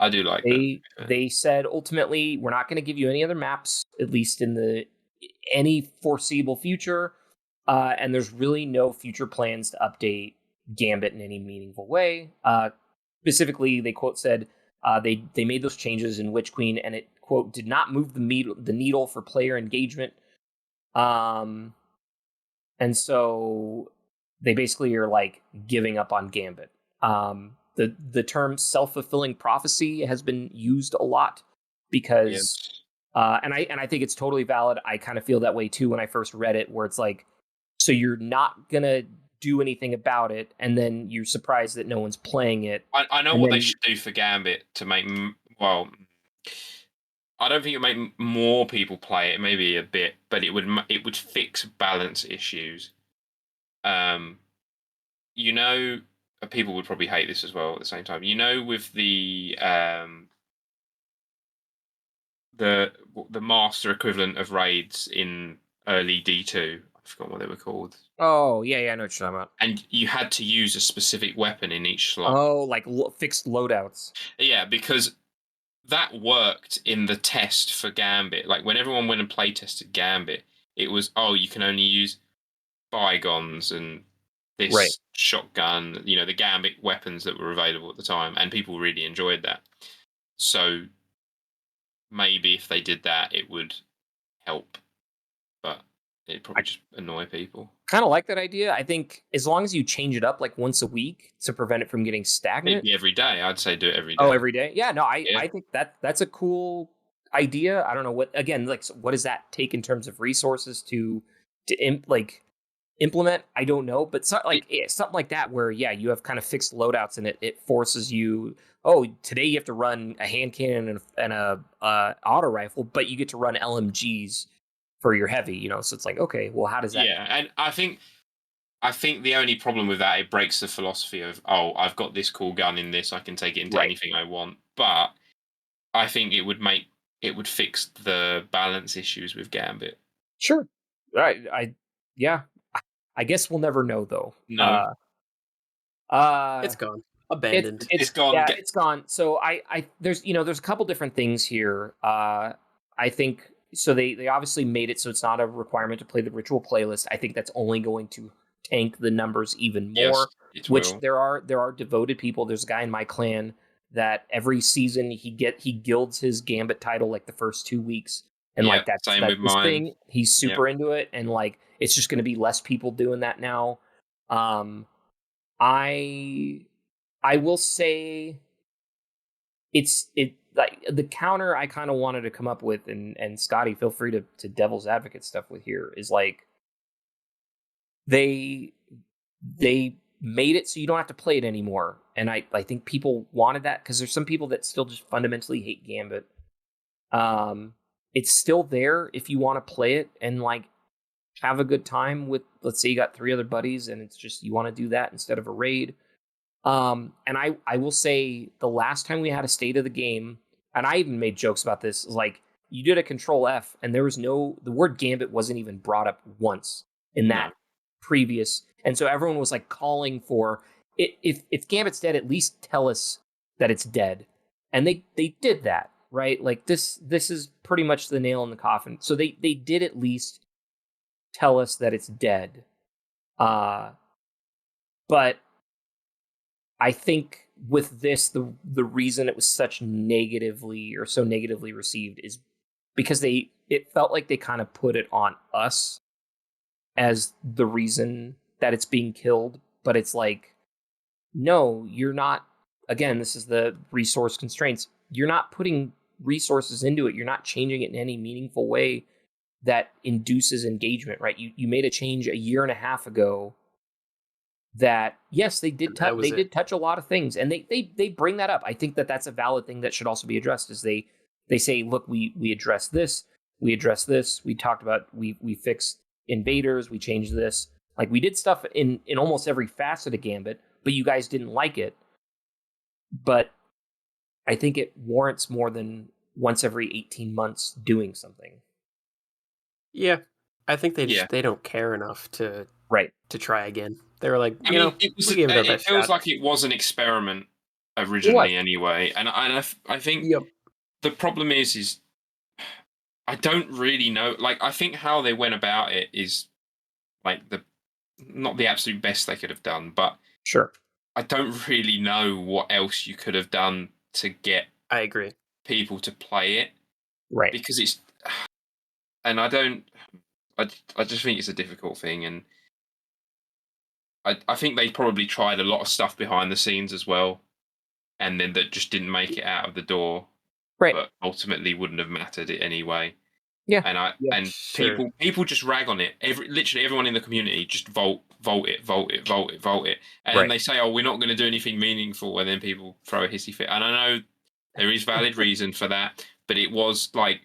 do like that. They said ultimately we're not going to give you any other maps, at least in any foreseeable future. And there's really no future plans to update Gambit in any meaningful way. Specifically, they quote said, They made those changes in Witch Queen, and it, quote, did not move the needle for player engagement. And so they basically are like giving up on Gambit. The term self-fulfilling prophecy has been used a lot because, and I think it's totally valid. I kind of feel that way too when I first read it, where it's like, so you're not gonna do anything about it, and then you're surprised that no one's playing it. I know what they should do for Gambit to make, well, I don't think it would make more people play it, maybe a bit, but it would fix balance issues. You know, people would probably hate this as well at the same time. You know, with the master equivalent of raids in early D2, I forgot what they were called. Oh, yeah, I know what you're talking about. And you had to use a specific weapon in each slot. Oh, like fixed loadouts. Yeah, because that worked in the test for Gambit. Like, when everyone went and play tested Gambit, it was, you can only use bygones and this shotgun, the Gambit weapons that were available at the time, and people really enjoyed that. So maybe if they did that, it would help, but it'd probably just annoy people. Kind of like that idea. I think as long as you change it up like once a week to prevent it from getting stagnant. Maybe every day. I'd say do it every day. Oh, every day? Yeah, no, I think that's a cool idea. I don't know what does that take in terms of resources to implement? I don't know, but something like that where you have kind of fixed loadouts and it forces you. Oh, today you have to run a hand cannon and a auto rifle, but you get to run LMGs for your heavy. So it's like, okay, well, how does that? Yeah, and I think the only problem with that, it breaks the philosophy of, I've got this cool gun in this, I can take it into anything I want. But I think it would fix the balance issues with Gambit. Sure. Right. I guess we'll never know though. No. It's gone. Abandoned. It's gone. Yeah, it's gone. So there's a couple different things here. I think so they obviously made it so it's not a requirement to play the ritual playlist. I think that's only going to tank the numbers even more. Yes, which there are devoted people. There's a guy in my clan that every season he guilds his Gambit title like the first 2 weeks. And that's his thing. He's super into it, and it's just going to be less people doing that now. I will say the counter I kind of wanted to come up with, and Scotty, feel free to devil's advocate stuff with here, is they made it so you don't have to play it anymore. And I think people wanted that because there's some people that still just fundamentally hate Gambit. It's still there if you want to play it and have a good time with, let's say you got 3 other buddies and it's just, you want to do that instead of a raid. And I will say the last time we had a state of the game, and I even made jokes about this, you did a Control F and there was the word Gambit wasn't even brought up once in that previous. And so everyone was calling for it. If Gambit's dead, at least tell us that it's dead. And they did that, right? This is pretty much the nail in the coffin. So they did at least tell us that it's dead. But I think with this, the reason it was so negatively received is because it felt like they kind of put it on us as the reason that it's being killed. But it's no, you're not. Again, this is the resource constraints. You're not putting resources into it. You're not changing it in any meaningful way that induces engagement, right? You made a change a year and a half ago that, yes, they did touch a lot of things, and they bring that up. I think that's a valid thing that should also be addressed. Is they say, look, we addressed this, we talked about, we fixed invaders, we changed this. We did stuff in almost every facet of Gambit, but you guys didn't like it. But I think it warrants more than once every 18 months doing something. Yeah, I think they don't care enough to try again. They were like, it feels like it was an experiment originally anyway. And I think the problem is I don't really know. I think how they went about it is not the absolute best they could have done, but sure, I don't really know what else you could have done to get I agree. people to play it, Right. because it's, and I just think it's a difficult thing, and I think they probably tried a lot of stuff behind the scenes as well, and then that just didn't make it out of the door, Right. but ultimately wouldn't have mattered it anyway. Yeah. And Sure. people just rag on it. Literally everyone in the community just vote it, and Right. then they say, "Oh, we're not going to do anything meaningful," and then people throw a hissy fit. And I know there is valid reason for that, but it was like,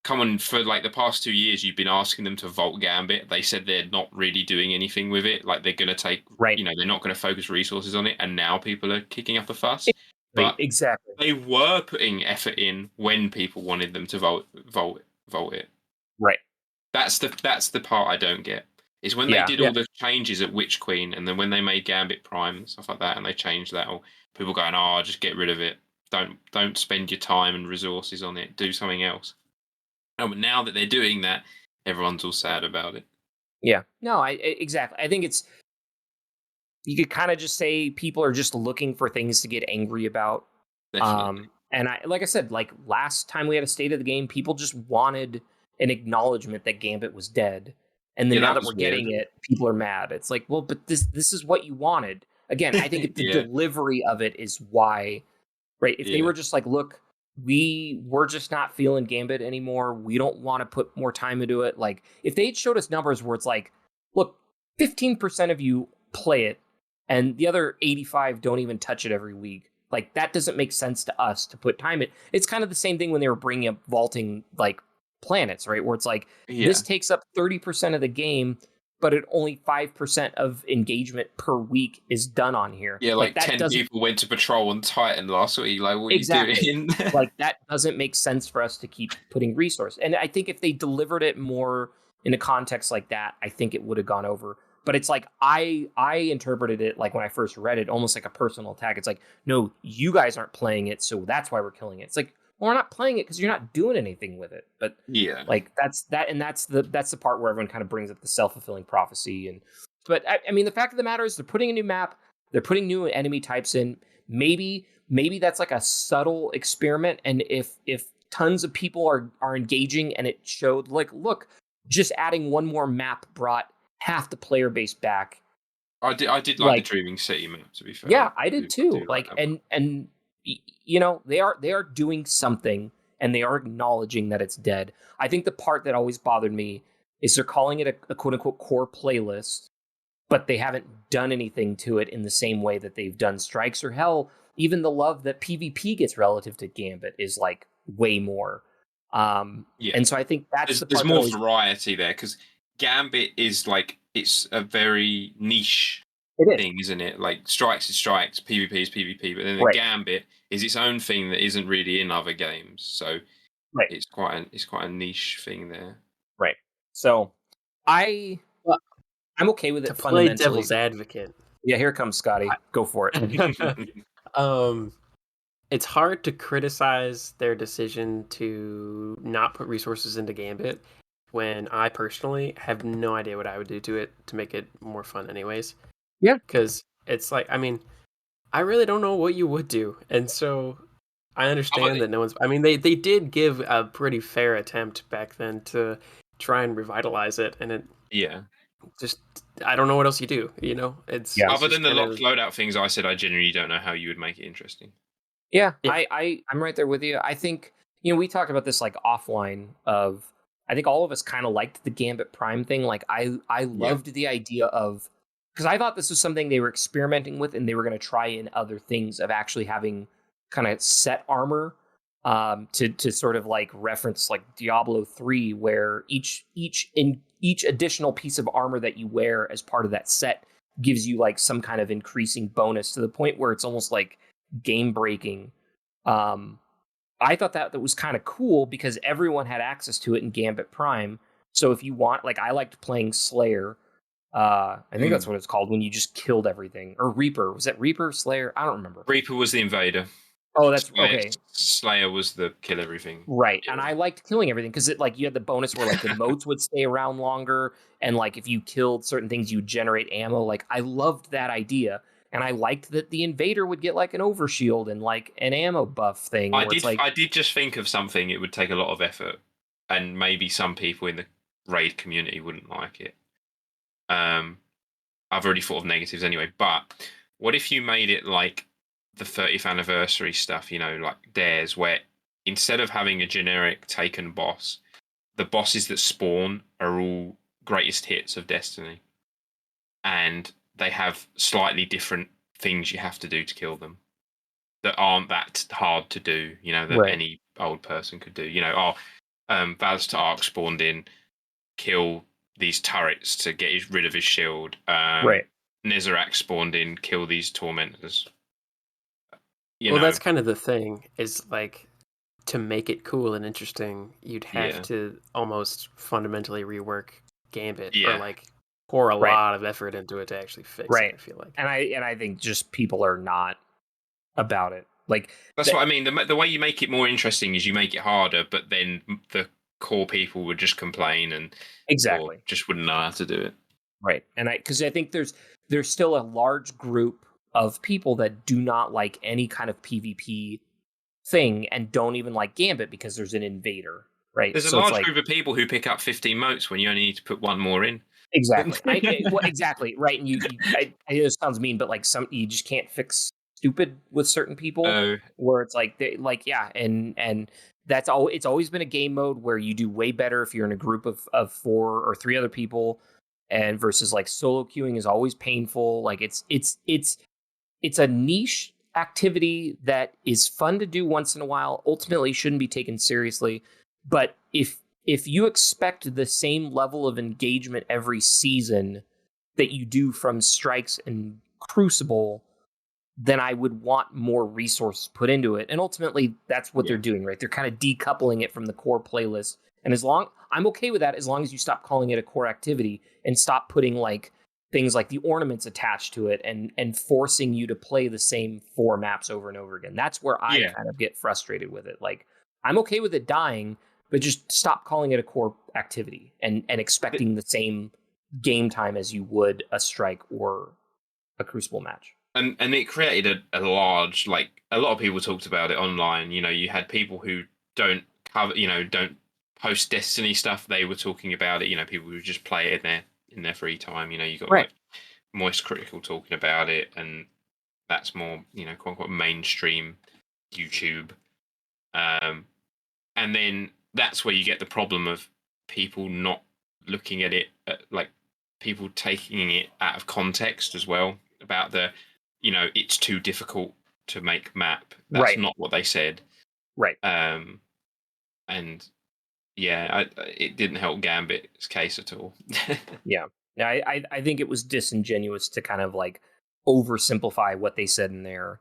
come on, for like the past 2 years, you've been asking them to vote Gambit. They said they're not really doing anything with it. Like, they're going to take, Right. they're not going to focus resources on it, and now people are kicking up a fuss. Right. But Exactly. they were putting effort in when people wanted them to vote it. Right. That's the part I don't get. Is when they did all the changes at Witch Queen, and then when they made Gambit Prime and stuff like that, and they changed that, or people going, "Oh, just get rid of it. Don't spend your time and resources on it. Do something else." Oh, but now that they're doing that, everyone's all sad about it. Yeah. No, exactly. I think you could kind of just say people are just looking for things to get angry about. Definitely. And like I said, like last time we had a state of the game, people just wanted an acknowledgement that Gambit was dead. And then now that we're getting it, people are mad. It's like, well, but this is what you wanted. Again, I think the delivery of it is why, right? If they were just like, look, we're just not feeling Gambit anymore. We don't want to put more time into it. Like, if they had showed us numbers where it's like, look, 15% of you play it, and the other 85 don't even touch it every week. Like, that doesn't make sense to us to put time in. It's kind of the same thing when they were bringing up vaulting, like, planets, right? Where it's like, this takes up 30% of the game, but it only 5% of engagement per week is done on here. Yeah, like 10 people went to patrol on Titan last week. Like, what are you doing? Like, that doesn't make sense for us to keep putting resource. And I think if they delivered it more in a context like that, I think it would have gone over. But it's like, I interpreted it, like when I first read it, almost like a personal attack. It's like, no, you guys aren't playing it, so that's why we're killing it. It's like, well, we're not playing it because you're not doing anything with it. But like that's the part where everyone kind of brings up the self-fulfilling prophecy. But I mean, the fact of the matter is, they're putting a new map, they're putting new enemy types in. Maybe that's like a subtle experiment, and if tons of people are engaging, and it showed, like, look, just adding one more map brought half the player base back. I did like the Dreaming City map, to be fair. Yeah, I did too. Like, and they are doing something, and they are acknowledging that it's dead. I think the part that always bothered me is they're calling it a quote unquote core playlist, but they haven't done anything to it in the same way that they've done Strikes, or hell, even the love that PvP gets relative to Gambit is like way more. And so I think there's more variety there, because Gambit is like, it's a very niche thing, isn't it? Like, Strikes is Strikes, PvP is PvP, but then the Gambit is its own thing that isn't really in other games. So it's quite a niche thing there. Right. So I'm okay with it. To play devil's advocate. Yeah, here comes Scotty. Go for it. It's hard to criticize their decision to not put resources into Gambit when I personally have no idea what I would do to it to make it more fun anyways. Yeah. Because it's like, I mean, I really don't know what you would do. And so I understand that no one's... I mean, they did give a pretty fair attempt back then to try and revitalize it. And it... Yeah. Just... I don't know what else you do, you know? It's other than the locked loadout things, I said I genuinely don't know how you would make it interesting. Yeah. I'm right there with you. I think, we talked about this like offline of... I think all of us kind of liked the Gambit Prime thing. Like, I loved the idea of... Because I thought this was something they were experimenting with, and they were going to try in other things of actually having kind of set armor to sort of like reference like Diablo 3, where each additional piece of armor that you wear as part of that set gives you like some kind of increasing bonus, to the point where it's almost like game breaking. I thought that was kind of cool because everyone had access to it in Gambit Prime. So if you want, like, I liked playing Slayer. I think that's what it's called when you just killed everything. Or Reaper. Was that Reaper? Slayer? I don't remember. Reaper was the invader. Oh, that's okay. Slayer was the kill everything. Right. Yeah. And I liked killing everything because it, like, you had the bonus where like the motes would stay around longer, and like if you killed certain things, you would generate ammo. Like, I loved that idea. And I liked that the invader would get like an overshield and like an ammo buff thing. I did just think of something. It would take a lot of effort, and maybe some people in the raid community wouldn't like it. I've already thought of negatives anyway. But what if you made it like the 30th anniversary stuff? Like Dares, where instead of having a generic taken boss, the bosses that spawn are all greatest hits of Destiny, and they have slightly different things you have to do to kill them that aren't that hard to do, that any old person could do. Vaz to Ark spawned in, kill these turrets to get rid of his shield. Nezarec spawned in, kill these tormentors. That's kind of the thing, is like, to make it cool and interesting, you'd have to almost fundamentally rework Gambit, or like pour a lot of effort into it to actually fix it, I feel like. And I think just people are not about it. Like, that's what I mean. The way you make it more interesting is you make it harder, but then the core people would just complain and just wouldn't know how to do it. Right. And because I think there's still a large group of people that do not like any kind of PvP thing and don't even like Gambit because there's an invader, right? There's a large group of people who pick up 15 motes when you only need to put one more in. Exactly. Exactly. Right. And it sounds mean, but like you just can't fix stupid with certain people where it's like, and that's all. It's always been a game mode where you do way better if you're in a group of 4 or 3 other people, and versus like solo queuing is always painful. Like it's a niche activity that is fun to do once in a while. Ultimately shouldn't be taken seriously. But if you expect the same level of engagement every season that you do from Strikes and Crucible, then I would want more resources put into it. And ultimately, that's what they're doing, right? They're kind of decoupling it from the core playlist. And I'm okay with that as long as you stop calling it a core activity and stop putting like things like the ornaments attached to it and forcing you to play the same 4 maps over and over again. That's where I kind of get frustrated with it. Like, I'm okay with it dying, but just stop calling it a core activity and expecting the same game time as you would a Strike or a Crucible match. And it created a large, like, a lot of people talked about it online. You had people who don't post Destiny stuff. They were talking about it. People who just play it in their free time. You got like Moist Critical talking about it, and that's more, quote unquote mainstream YouTube. And then that's where you get the problem of people not looking at it, like people taking it out of context as well, about it's too difficult to make map. That's not what they said. Right. And it didn't help Gambit's case at all. Yeah. I think it was disingenuous to kind of like oversimplify what they said in there.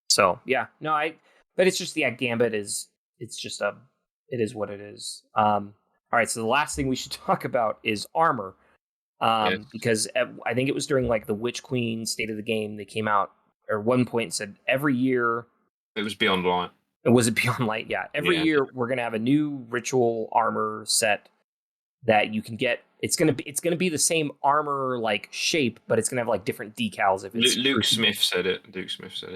So yeah, no, but it's just, Gambit is, it is what it is. All right. So the last thing we should talk about is armor. Because I think it was during like the Witch Queen State of the Game, they came out at one point and said every year. It was Beyond Light. Was it Beyond Light? Yeah. Every year we're gonna have a new ritual armor set that you can get. It's gonna be the same armor like shape, but it's gonna have like different decals. If it's Luke Smith said it.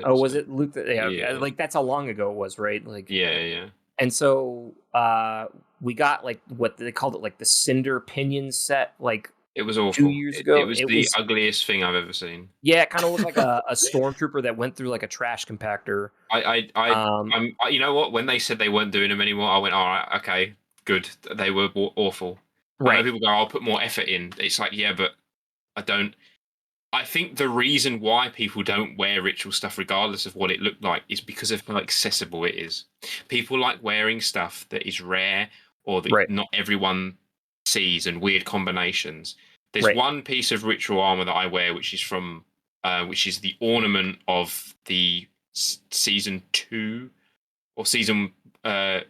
Oh, was it Luke? Yeah. Like that's how long ago it was, right? Like yeah. And so we got like what they called it, like the Cinder Pinion set, like. It was awful. 2 years ago. It was the ugliest thing I've ever seen. Yeah, it kind of looked like a stormtrooper that went through like a trash compactor. You know what? When they said they weren't doing them anymore, I went, all right, okay, good. They were awful. Right. I know people go, I'll put more effort in. It's like, yeah, but I don't. I think the reason why people don't wear ritual stuff, regardless of what it looked like, is because of how accessible it is. People like wearing stuff that is rare or that not everyone sees, and weird combinations. There's one piece of ritual armor that I wear, which is from, which is the ornament of the season 2 or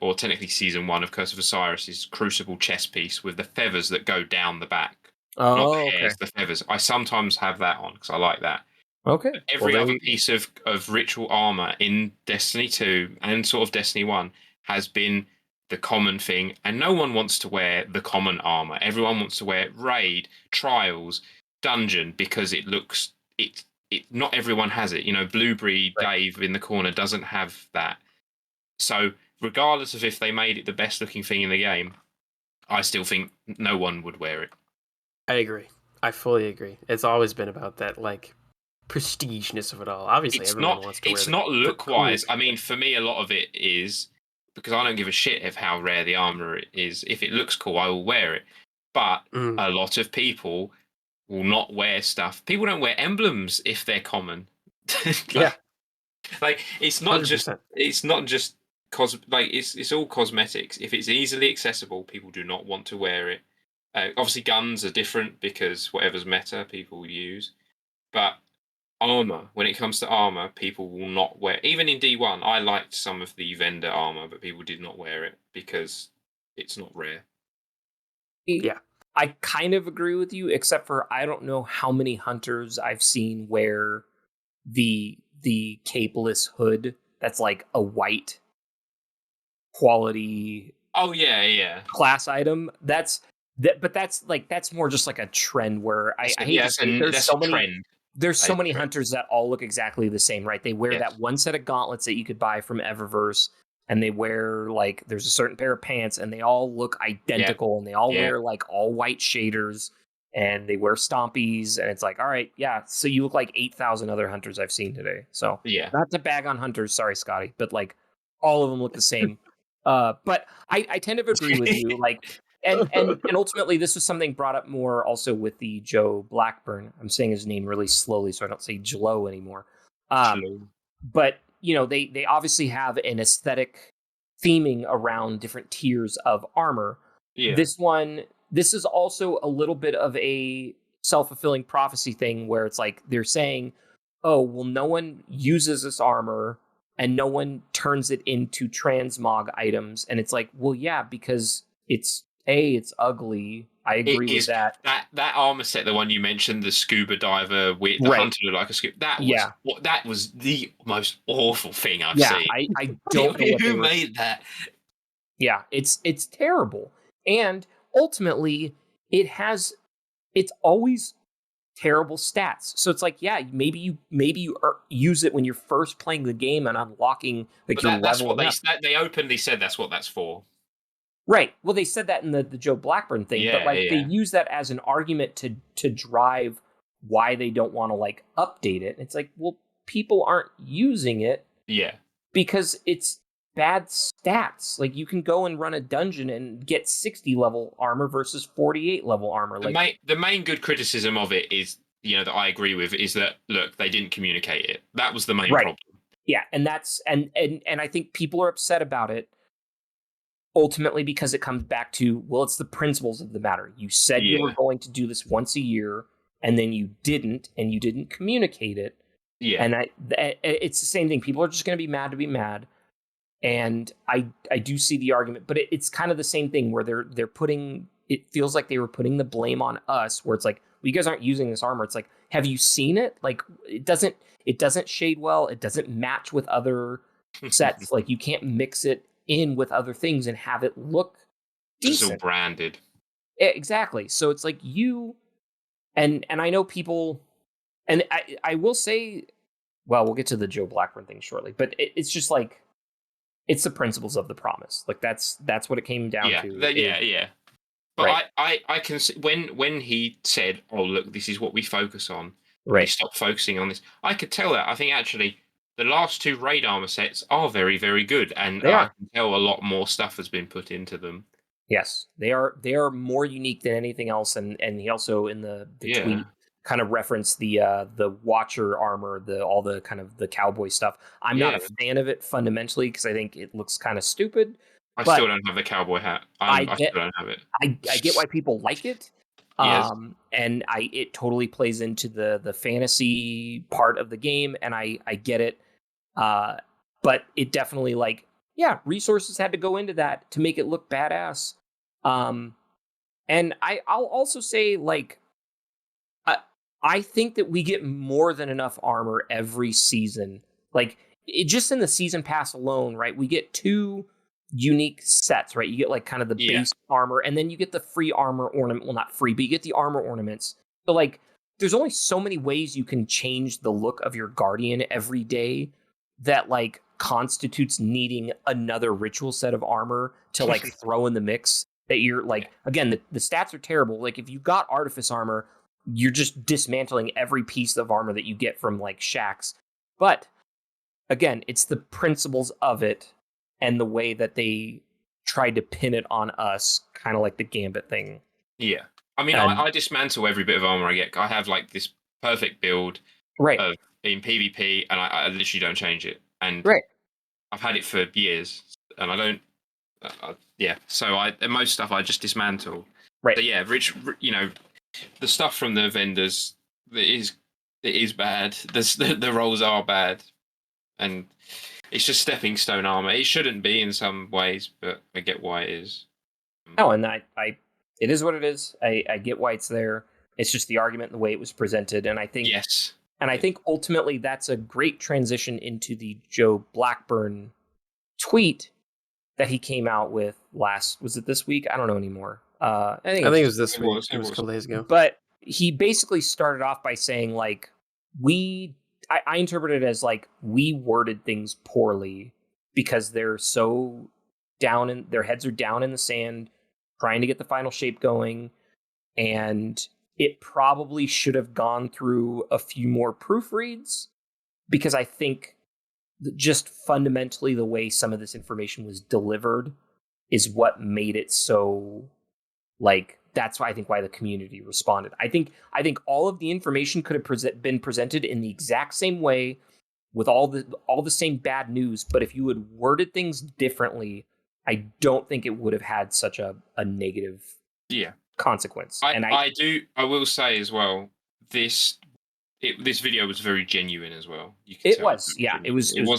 or technically season 1 of Curse of Osiris's Crucible chest piece with the feathers that go down the back. Oh, not the hairs, the feathers. I sometimes have that on because I like that. Okay. But every other piece of ritual armor in Destiny 2 and sort of Destiny 1 has been the common thing, and no one wants to wear the common armor. Everyone wants to wear raid, trials, dungeon because it looks it. Not everyone has it. Blueberry Dave in the corner doesn't have that. So regardless of if they made it the best looking thing in the game, I still think no one would wear it. I agree. I fully agree. It's always been about that prestigeness of it all. Obviously, everyone wants to wear it. It's not look-wise. I mean, for me, a lot of it is because I don't give a shit of how rare the armor is. If it looks cool, I will wear it. But a lot of people will not wear stuff. People don't wear emblems if they're common. It's not 100%. It's all cosmetics. If it's easily accessible, people do not want to wear it. Obviously, guns are different because whatever's meta, people use. But armor, when it comes to armor, people will not wear. Even in D1, I liked some of the vendor armor, but people did not wear it because it's not rare. Yeah. I kind of agree with you, except for I don't know how many hunters I've seen wear the capeless hood that's like a white quality class item. But that's more just like a trend where I hate to say there's so many hunters that all look exactly the same, right? They wear that one set of gauntlets that you could buy from Eververse, and they wear there's a certain pair of pants, and they all look identical, and they all wear all white shaders, and they wear stompies, and it's all right, so you look like 8,000 other hunters I've seen today. So not to bag on hunters, sorry, Scotty, but all of them look the same. But I tend to agree with you, and ultimately this was something brought up more also with the Joe Blackburn. I'm saying his name really slowly so I don't say Jlo anymore. But they obviously have an aesthetic theming around different tiers of armor. Yeah. This is also a little bit of a self-fulfilling prophecy thing where it's they're saying, oh, well, no one uses this armor and no one turns it into transmog items. And it's well, yeah, because it's ugly. I agree with that. That armor set, the one you mentioned, the scuba diver with the hunter looked like a scuba. That was the most awful thing I've seen. I don't know who made that. Yeah, it's terrible, and ultimately it's always terrible stats. So it's maybe you use it when you're first playing the game and unlocking your level. They openly said that's what that's for. Right. Well, they said that in the Joe Blackburn thing, but they use that as an argument to drive why they don't want to update it. It's well, people aren't using it. Yeah. Because it's bad stats. You can go and run a dungeon and get 60 level armor versus 48 level armor. The main good criticism of it is, that I agree with, is that look, they didn't communicate it. That was the main problem. Yeah, and that's and I think people are upset about it. Ultimately, because it comes back to, well, it's the principles of the matter. You said you were going to do this once a year, and then you didn't, and you didn't communicate it. Yeah. And it's the same thing. People are just going to be mad to be mad. And I do see the argument, but it's kind of the same thing where they're putting, it feels like they were putting the blame on us, where it's well, you guys aren't using this armor. It's have you seen it? It doesn't shade well. It doesn't match with other sets. You can't mix it in with other things and have it look decent. It's all branded. Exactly. So it's you and I know people, and I will say, well, we'll get to the Joe Blackburn thing shortly, but it's just it's the principles of the promise. That's what it came down to. Yeah. But right. I can see when he said, oh, look, this is what we focus on. Right. Stop focusing on this. I could tell that. I think actually the last two raid armor sets are very, very good, and I can tell a lot more stuff has been put into them. Yes, they are more unique than anything else, and he also in the tweet kind of referenced the Watcher armor, all the kind of the cowboy stuff. I'm not a fan of it fundamentally because I think it looks kind of stupid. I still don't have the cowboy hat. I still don't have it. I get why people like it. And it totally plays into the fantasy part of the game, and I get it. But it definitely resources had to go into that to make it look badass. And I'll also say I think that we get more than enough armor every season. Just in the season pass alone, right? We get 2 unique sets, right? You get kind of the base armor, and then you get the free armor ornament. Well, not free, but you get the armor ornaments. So there's only so many ways you can change the look of your Guardian every day that like constitutes needing another ritual set of armor to like throw in the mix. That you're like, again, the stats are terrible. Like if you got Artifice armor, you're just dismantling every piece of armor that you get from like Shaxx. But again, it's the principles of it and the way that they tried to pin it on us, kind of like the Gambit thing. Yeah. I mean, I dismantle every bit of armor I get. I have like this perfect build in PvP, and I literally don't change it. And I've had it for years, and I don't. So most stuff I just dismantle. Right. But yeah, the stuff from the vendors it is bad. The rolls are bad, and it's just stepping stone armor. It shouldn't be in some ways, but I get why it is. No, and it is what it is. I get why it's there. It's just the argument and the way it was presented. And I think I think ultimately that's a great transition into the Joe Blackburn tweet that he came out with was it this week? I don't know anymore. I think it was this week. It was a couple days ago. But he basically started off by saying like I interpret it as like we worded things poorly because they're so their heads are down in the sand, trying to get the final shape going, and it probably should have gone through a few more proofreads, because I think just fundamentally the way some of this information was delivered is what made it so, like, that's why I think why the community responded. I think all of the information could have been presented in the exact same way with all the same bad news, but if you had worded things differently, I don't think it would have had such a negative consequence. I will say as well, this video was very genuine as well. It was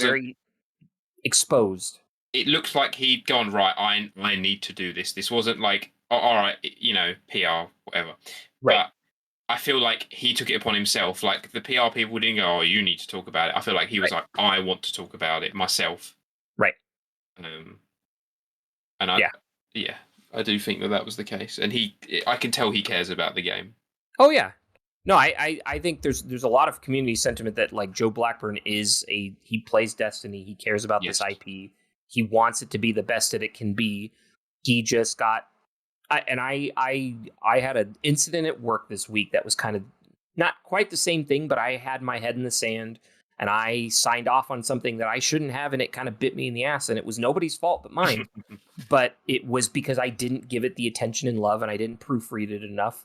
very exposed. It looked like he'd gone, right, I need to do this. This wasn't like, oh, all right, PR, whatever. Right. But I feel like he took it upon himself. Like the PR people didn't go, oh, you need to talk about it. I feel like he was like, I want to talk about it myself. Right. And I do think that was the case. And I can tell he cares about the game. Oh yeah. No, I think there's a lot of community sentiment that like Joe Blackburn he plays Destiny. He cares about this IP. He wants it to be the best that it can be. He just got, I had an incident at work this week that was kind of not quite the same thing, but I had my head in the sand and I signed off on something that I shouldn't have, and it kind of bit me in the ass, and it was nobody's fault but mine. But it was because I didn't give it the attention and love, and I didn't proofread it enough,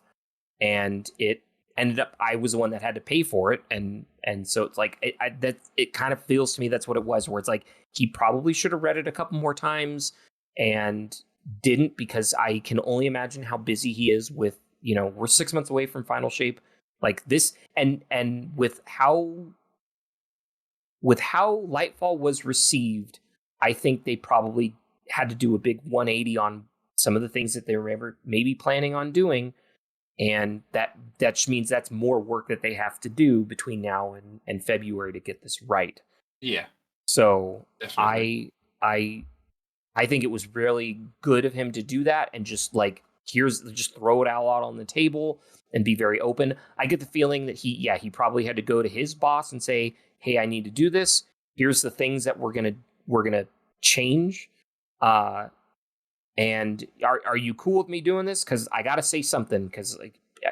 and it ended up I was the one that had to pay for it, and so it's like it kind of feels to me that's what it was, where it's like he probably should have read it a couple more times and didn't, because I can only imagine how busy he is with, we're 6 months away from final shape like this, and with how Lightfall was received, I think they probably had to do a big 180 on some of the things that they were ever maybe planning on doing. And that means that's more work that they have to do between now and February to get this right. Yeah. So definitely. I think it was really good of him to do that and just like, just throw it all out on the table and be very open. I get the feeling that he probably had to go to his boss and say, hey, I need to do this. Here's the things that we're gonna change. And are you cool with me doing this? Because I gotta say something. Because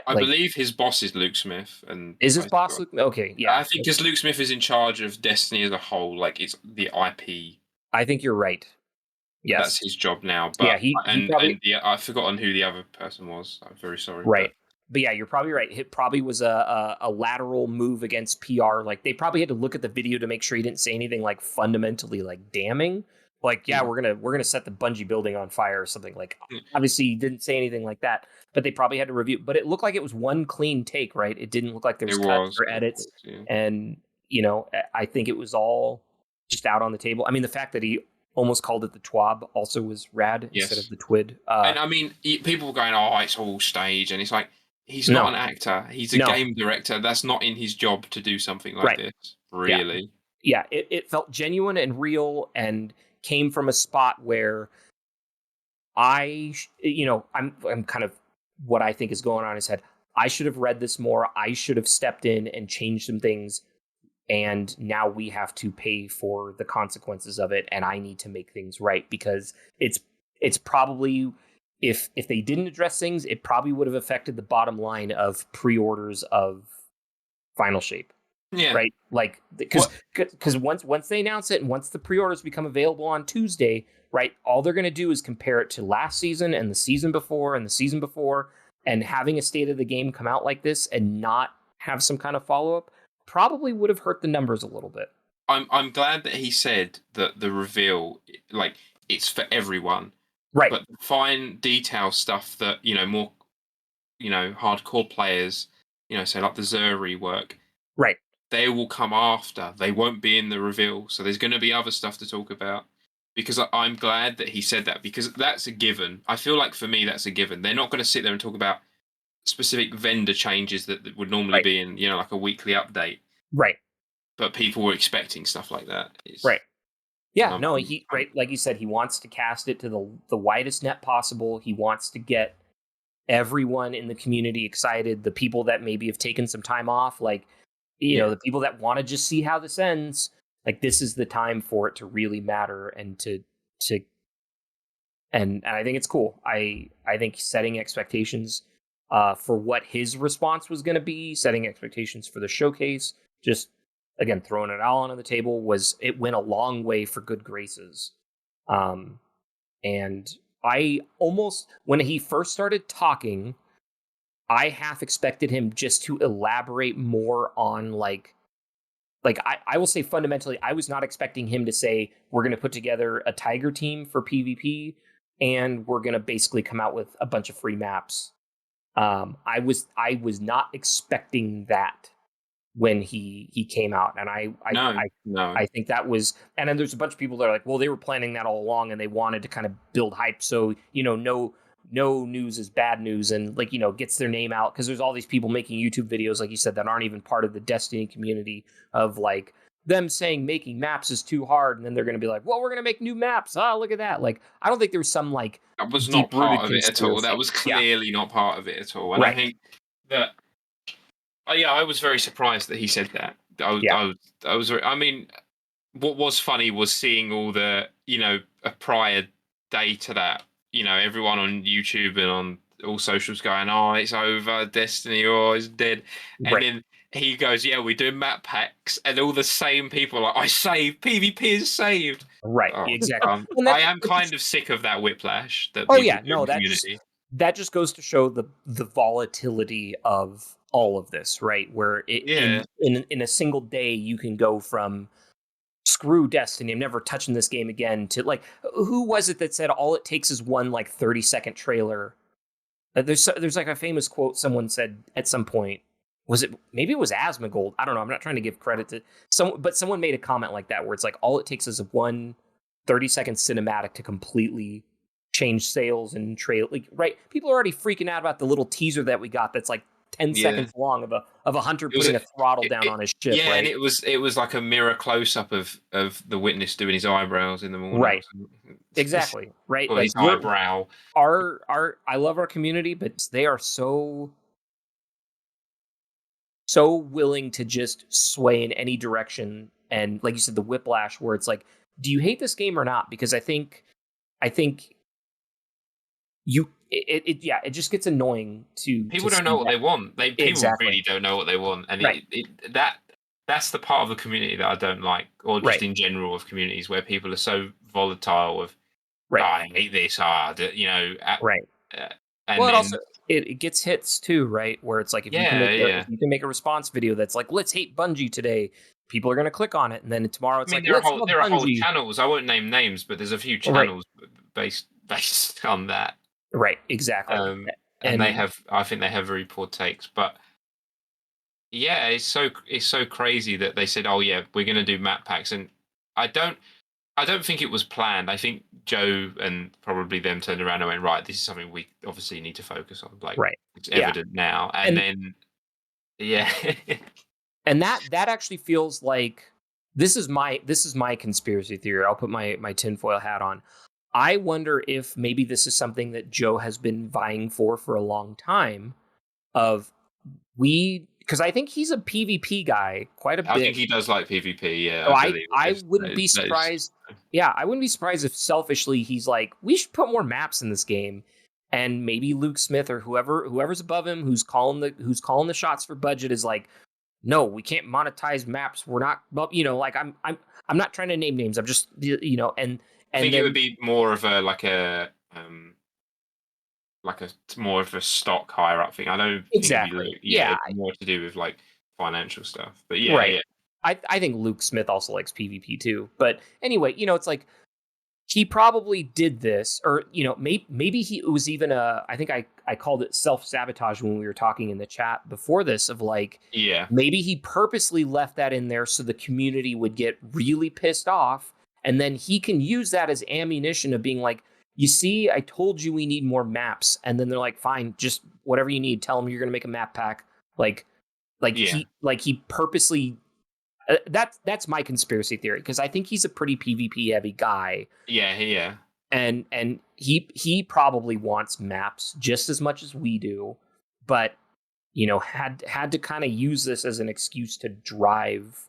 I believe his boss is Luke Smith, and is his boss Luke? Okay, yeah. I think because Luke Smith is in charge of Destiny as a whole, like it's the IP. I think you're right. Yes, that's his job now. But yeah, I've forgotten who the other person was. I'm very sorry. Right. But yeah, you're probably right. It probably was a lateral move against PR. Like they probably had to look at the video to make sure he didn't say anything like fundamentally like damning. Like, yeah, we're gonna set the Bungie building on fire or something. Like, obviously, he didn't say anything like that, but they probably had to review. But it looked like it was one clean take, right? It didn't look like there was cuts or edits, and I think it was all just out on the table. I mean, the fact that he almost called it the TWAB also was rad instead of the TWID. And I mean, people were going, "Oh, it's all stage," and it's like he's not an actor; he's a game director. That's not in his job to do something like this. Really? Yeah. It felt genuine and real, and came from a spot where I'm kind of what I think is going on in his head. I should have read this more. I should have stepped in and changed some things. And now we have to pay for the consequences of it. And I need to make things right, because it's probably, if they didn't address things, it probably would have affected the bottom line of pre-orders of Final Shape. Yeah. Right. Like, because once they announce it and once the pre-orders become available on Tuesday, right, all they're going to do is compare it to last season and the season before and the season before. And having a state of the game come out like this and not have some kind of follow-up probably would have hurt the numbers a little bit. I'm glad that he said that the reveal, like, it's for everyone. Right. But the fine detail stuff that, more, hardcore players, say like the Zuri work. Right. They will come after. They won't be in the reveal. So there's going to be other stuff to talk about. Because I'm glad that he said that, because that's a given. I feel like for me, that's a given. They're not going to sit there and talk about specific vendor changes that would normally be in, like a weekly update. Right. But people were expecting stuff like that. Right. Yeah, no, like you said, he wants to cast it to the widest net possible. He wants to get everyone in the community excited. The people that maybe have taken some time off, like, the people that want to just see how this ends. Like, this is the time for it to really matter and and I think it's cool. I think setting expectations for what his response was going to be, setting expectations for the showcase, just, again, throwing it all on the table, it went a long way for good graces. And I almost, when he first started talking, I half expected him just to elaborate more on I will say fundamentally, I was not expecting him to say, we're going to put together a Tiger team for PvP and we're going to basically come out with a bunch of free maps. I was not expecting that when he came out. And I think that was, and then there's a bunch of people that are like, well, they were planning that all along and they wanted to kind of build hype. So, no news is bad news, and gets their name out, because there's all these people making YouTube videos, like you said, that aren't even part of the Destiny community, of like them saying making maps is too hard, and then they're going to be like, well, we're going to make new maps. Look at that. Like, I don't think there was some that was not part of it at all. That was clearly not part of it at all. And I think that I was very surprised that he said that. I mean, what was funny was seeing all the a prior day to that. Everyone on YouTube and on all socials going, oh, it's over, Destiny, it's dead. And then he goes, yeah, we're doing map packs. And all the same people are like, I saved, PvP is saved. Right, exactly. I am kind of sick of that whiplash. That that just goes to show the volatility of all of this, right? Where in a single day, you can go from screw Destiny, I'm never touching this game again, to like, who was it that said all it takes is one 30-second trailer? There's like a famous quote someone said at some point. Maybe it was Asmongold? I don't know. I'm not trying to give credit to someone, but someone made a comment like that where it's like all it takes is one 30-second cinematic to completely change sales and trail. Like, right? People are already freaking out about the little teaser that we got that's like 10 seconds long of a hunter putting a throttle down on his ship. Yeah, right? And it was like a mirror close up of the witness doing his eyebrows in the morning. Right. Exactly. Right. Well, his eyebrow. I love our community, but they are so willing to just sway in any direction. And like you said, the whiplash where it's like, do you hate this game or not? Because I think it just gets annoying to people don't know what they want. People really don't know what they want, and that's the part of the community that I don't like, or just in general of communities where people are so volatile of, I hate this hard, and it gets hits too, right? Where it's like if you can make a response video that's like, let's hate Bungie today, people are going to click on it, and then tomorrow it's there are whole channels. I won't name names, but there's a few channels based on that. Right, exactly. And I think they have very poor takes, but yeah, it's so crazy that they said, oh yeah, we're going to do map packs, and I don't think it was planned. I think Joe and probably them turned around and went, right, this is something we obviously need to focus on. Like, it's evident now, and then and that actually feels like this is my conspiracy theory. I'll put my tinfoil hat on. I wonder if maybe this is something that Joe has been vying for a long time, of because I think he's a PvP guy quite a bit. I think he does like PvP. Yeah, so I wouldn't be surprised. Yeah, I wouldn't be surprised if selfishly he's like, we should put more maps in this game, and maybe Luke Smith or whoever's above him, who's calling the shots for budget, is like, no, we can't monetize maps. We're not, like I'm not trying to name names. I'm just, and I think it would be more of a more of a stock higher up thing. I don't think exactly. More to do with like financial stuff. But right. Yeah. I think Luke Smith also likes PvP too. But anyway, it's like he probably did this, or maybe it was even I think I called it self-sabotage when we were talking in the chat before this, of like, maybe he purposely left that in there so the community would get really pissed off, and then he can use that as ammunition of being like, you see, I told you we need more maps, and then they're like, fine, just whatever you need, tell them you're gonna make a map pack. He purposely. That's my conspiracy theory, because I think he's a pretty PvP heavy guy. Yeah. And he probably wants maps just as much as we do, but had to kind of use this as an excuse to drive,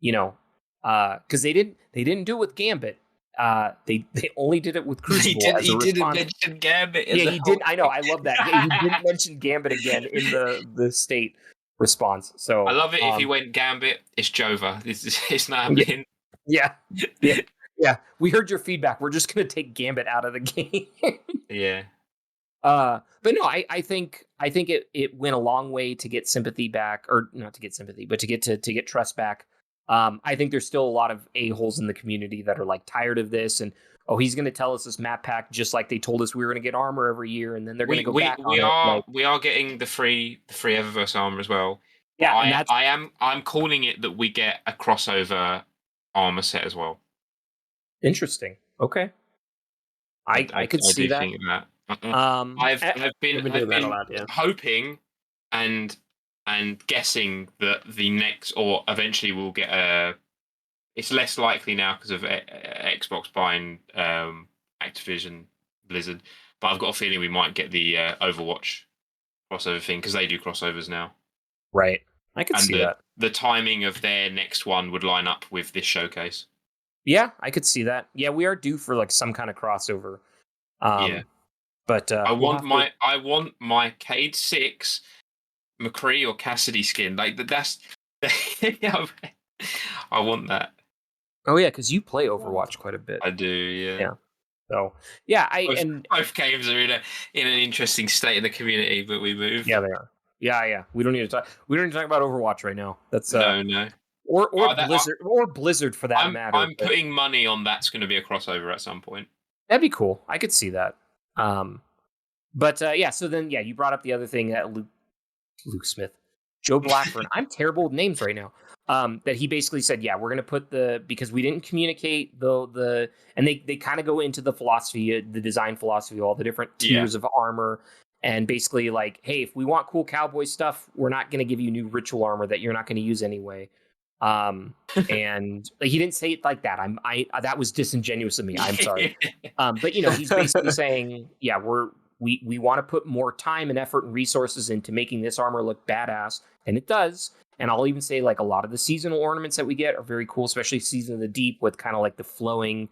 because they didn't do it with Gambit. They only did it with Crucible. He didn't mention Gambit. Yeah, he did. I know. I love that. He didn't mention Gambit again in the state response. So I love it if he went Gambit. It's Jova. It's not happening. Yeah. We heard your feedback. We're just gonna take Gambit out of the game. Yeah. But no, I think it went a long way to get sympathy back, or not to get sympathy, but to get trust back. I think there's still a lot of a-holes in the community that are like tired of this, and he's going to tell us this map pack just like they told us we were going to get armor every year, and then they're going to go back on it. We are getting the free Eververse armor as well. Yeah, I'm calling it that we get a crossover armor set as well. Interesting. Okay. I could see that. Think that. I've been hoping and guessing that the next, or eventually we'll get a. It's less likely now because of Xbox buying Activision Blizzard, but I've got a feeling we might get the Overwatch crossover thing, because they do crossovers now. Right. I could see that. The timing of their next one would line up with this showcase. Yeah, I could see that. Yeah, we are due for like some kind of crossover. But I want my Cade 6 McCree or Cassidy skin. Like that's I want that. Oh yeah, because you play Overwatch quite a bit. I do, yeah. So yeah, both games are in an interesting state in the community, but we move. Yeah, they are. Yeah. We don't need to talk about Overwatch right now. That's no. Or Blizzard for that matter. I'm putting money on that's going to be a crossover at some point. That'd be cool. I could see that. But so then you brought up the other thing that Luke Smith, Joe Blackburn. I'm terrible with names right now. That he basically said, we're going to put because we didn't communicate and they kind of go into the philosophy, the design philosophy, all the different tiers of armor, and basically like, hey, if we want cool cowboy stuff, we're not going to give you new ritual armor that you're not going to use anyway. And he didn't say it like that. That was disingenuous of me. I'm sorry. But he's basically saying, we want to put more time and effort and resources into making this armor look badass, and it does. And I'll even say like a lot of the seasonal ornaments that we get are very cool, especially Season of the Deep with kind of like the flowing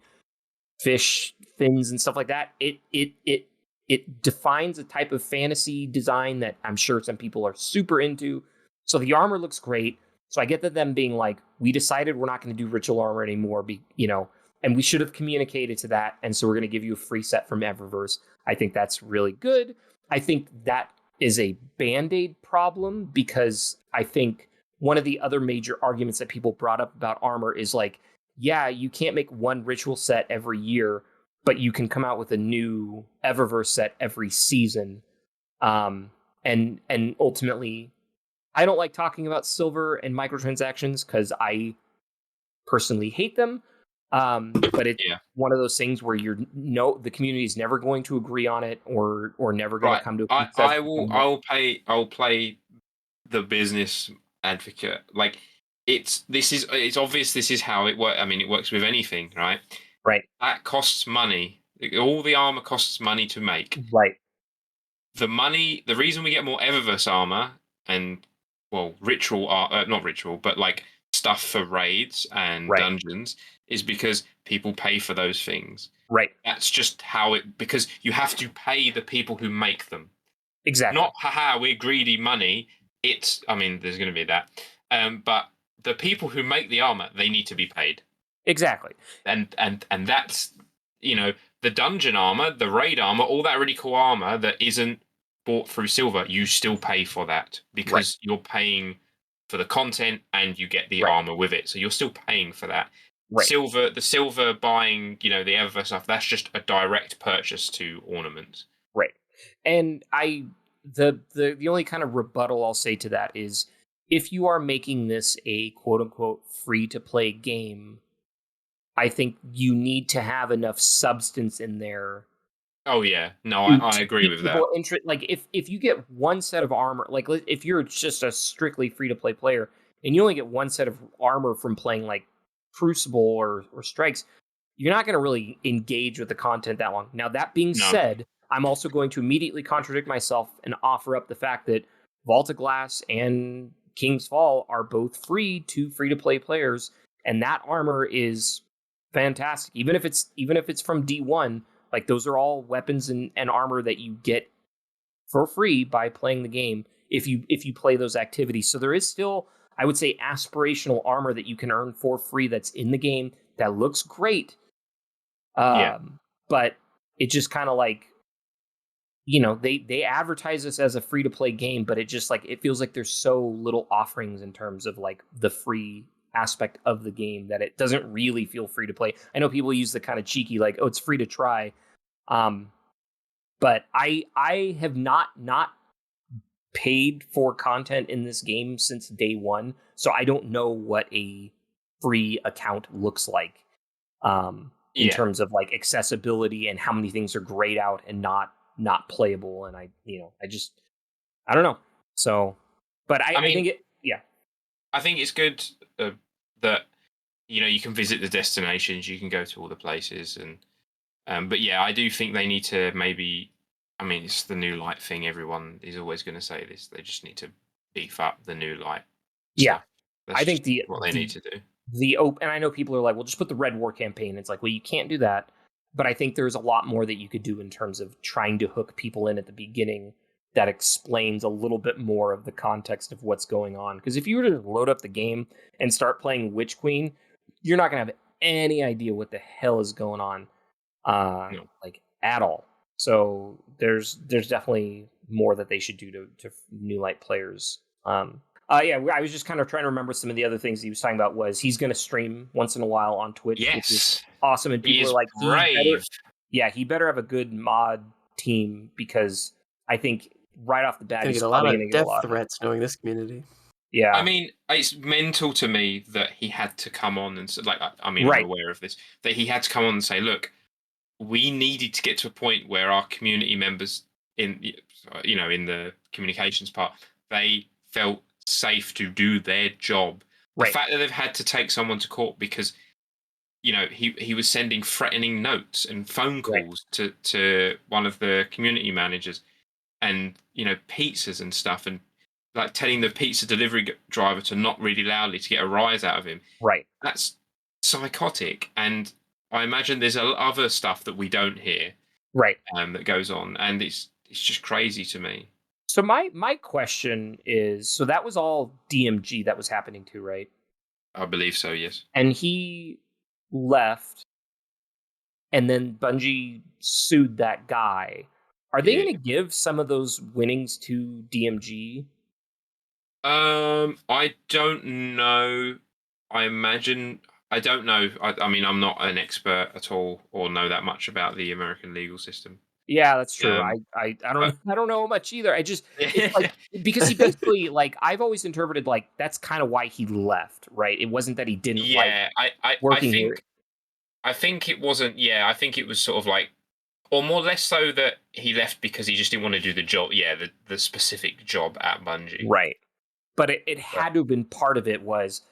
fish fins and stuff like that. It defines a type of fantasy design that I'm sure some people are super into. So the armor looks great. So I get that them being like, we decided we're not going to do ritual armor anymore, and we should have communicated to that. And so we're going to give you a free set from Eververse. I think that's really good. I think that is a Band-Aid problem, because I think one of the other major arguments that people brought up about armor is like, you can't make one ritual set every year, but you can come out with a new Eververse set every season. And ultimately, I don't like talking about silver and microtransactions because I personally hate them. But it's one of those things where the community is never going to agree on it, or never going to come to a consensus. I'll play the business advocate. Like it's obvious this is how it works. I mean, it works with anything, right? Right. That costs money. All the armor costs money to make. Right. The reason we get more Eververse armor and ritual art, not ritual, but like stuff for raids and dungeons is because people pay for those things. Right. That's just how because you have to pay the people who make them. Exactly. Not, haha, we're greedy money. There's going to be that. But the people who make the armor, they need to be paid. Exactly. And that's, the dungeon armor, the raid armor, all that really cool armor that isn't bought through silver, you still pay for that because you're paying for the content and you get the armor with it. So you're still paying for that. Right. The silver buying, the Eververse stuff, that's just a direct purchase to ornaments. Right. And the only kind of rebuttal I'll say to that is, if you are making this a quote unquote free to play game, I think you need to have enough substance in there. Oh yeah, no, I agree with that. Like if you get one set of armor, like if you're just a strictly free to play player and you only get one set of armor from playing like Crucible or Strikes, you're not going to really engage with the content that long. Now that being said, I'm also going to immediately contradict myself and offer up the fact that Vault of Glass and King's Fall are both free to free-to-play players, and that armor is fantastic. Even if it's from D1, like those are all weapons and armor that you get for free by playing the game if you play those activities. So there is still, I would say, aspirational armor that you can earn for free that's in the game that looks great. But it just kind of like, they advertise this as a free to play game, but it just like, it feels like there's so little offerings in terms of like the free aspect of the game that it doesn't really feel free to play. I know people use the kind of cheeky, like, oh, it's free to try. But I have not paid for content in this game since day one. So I don't know what a free account looks like, in terms of like accessibility and how many things are grayed out and not playable. And I don't know. So, but I think I think it's good that, you can visit the destinations, you can go to all the places but yeah, I do think they need to maybe, it's the new light thing. Everyone is always going to say this. They just need to beef up the new light. Yeah. That's I think what they need to do. And I know people are like, well, just put the Red War campaign. It's like, well, you can't do that. But I think there's a lot more that you could do in terms of trying to hook people in at the beginning that explains a little bit more of the context of what's going on. Because if you were to load up the game and start playing Witch Queen, you're not going to have any idea what the hell is going on, like at all. So there's definitely more that they should do to New Light players. I was just kind of trying to remember some of the other things he was talking about. Was he's going to stream once in a while on Twitch, which is awesome. And people are like, he better have a good mod team, because I think right off the bat he's get a lot of death threats knowing this community. Yeah, it's mental to me that he had to come on and I'm aware of this, that he had to come on and say, look, we needed to get to a point where our community members in the communications part, they felt safe to do their job. The fact that they've had to take someone to court because he was sending threatening notes and phone calls to one of the community managers, and pizzas and stuff, and like telling the pizza delivery driver to not really loudly to get a rise out of him. That's psychotic. And I imagine there's other stuff that we don't hear that goes on, and it's just crazy to me. So my question is, so that was all DMG that was happening too, right? I believe so, yes. And he left, and then Bungie sued that guy. Are they going to give some of those winnings to DMG? I don't know. I don't know. I'm not an expert at all or know that much about the American legal system. Yeah, that's true. I don't know much either. It's like, because he basically, like, I've always interpreted like that's kind of why he left, right? It wasn't that he didn't like working here. I think it wasn't. Yeah, I think it was sort of like, or more or less so that he left because he just didn't want to do the job. Yeah, the specific job at Bungie. Right. But it had to have been part of it was,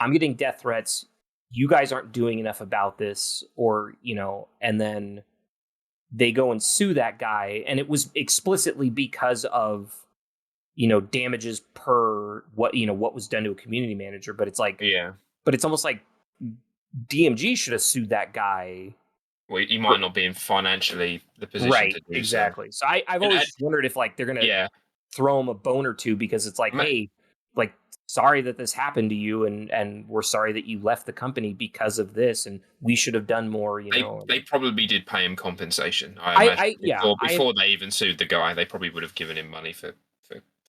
I'm getting death threats. You guys aren't doing enough about this, or and then they go and sue that guy, and it was explicitly because of damages per what was done to a community manager. But it's like, but it's almost like DMG should have sued that guy. Well, he might not be in financially the position to do exactly. So I've always wondered if like they're gonna throw him a bone or two because it's like, hey, like, sorry that this happened to you, and we're sorry that you left the company because of this, and we should have done more. They probably did pay him compensation. I imagine before they even sued the guy, they probably would have given him money for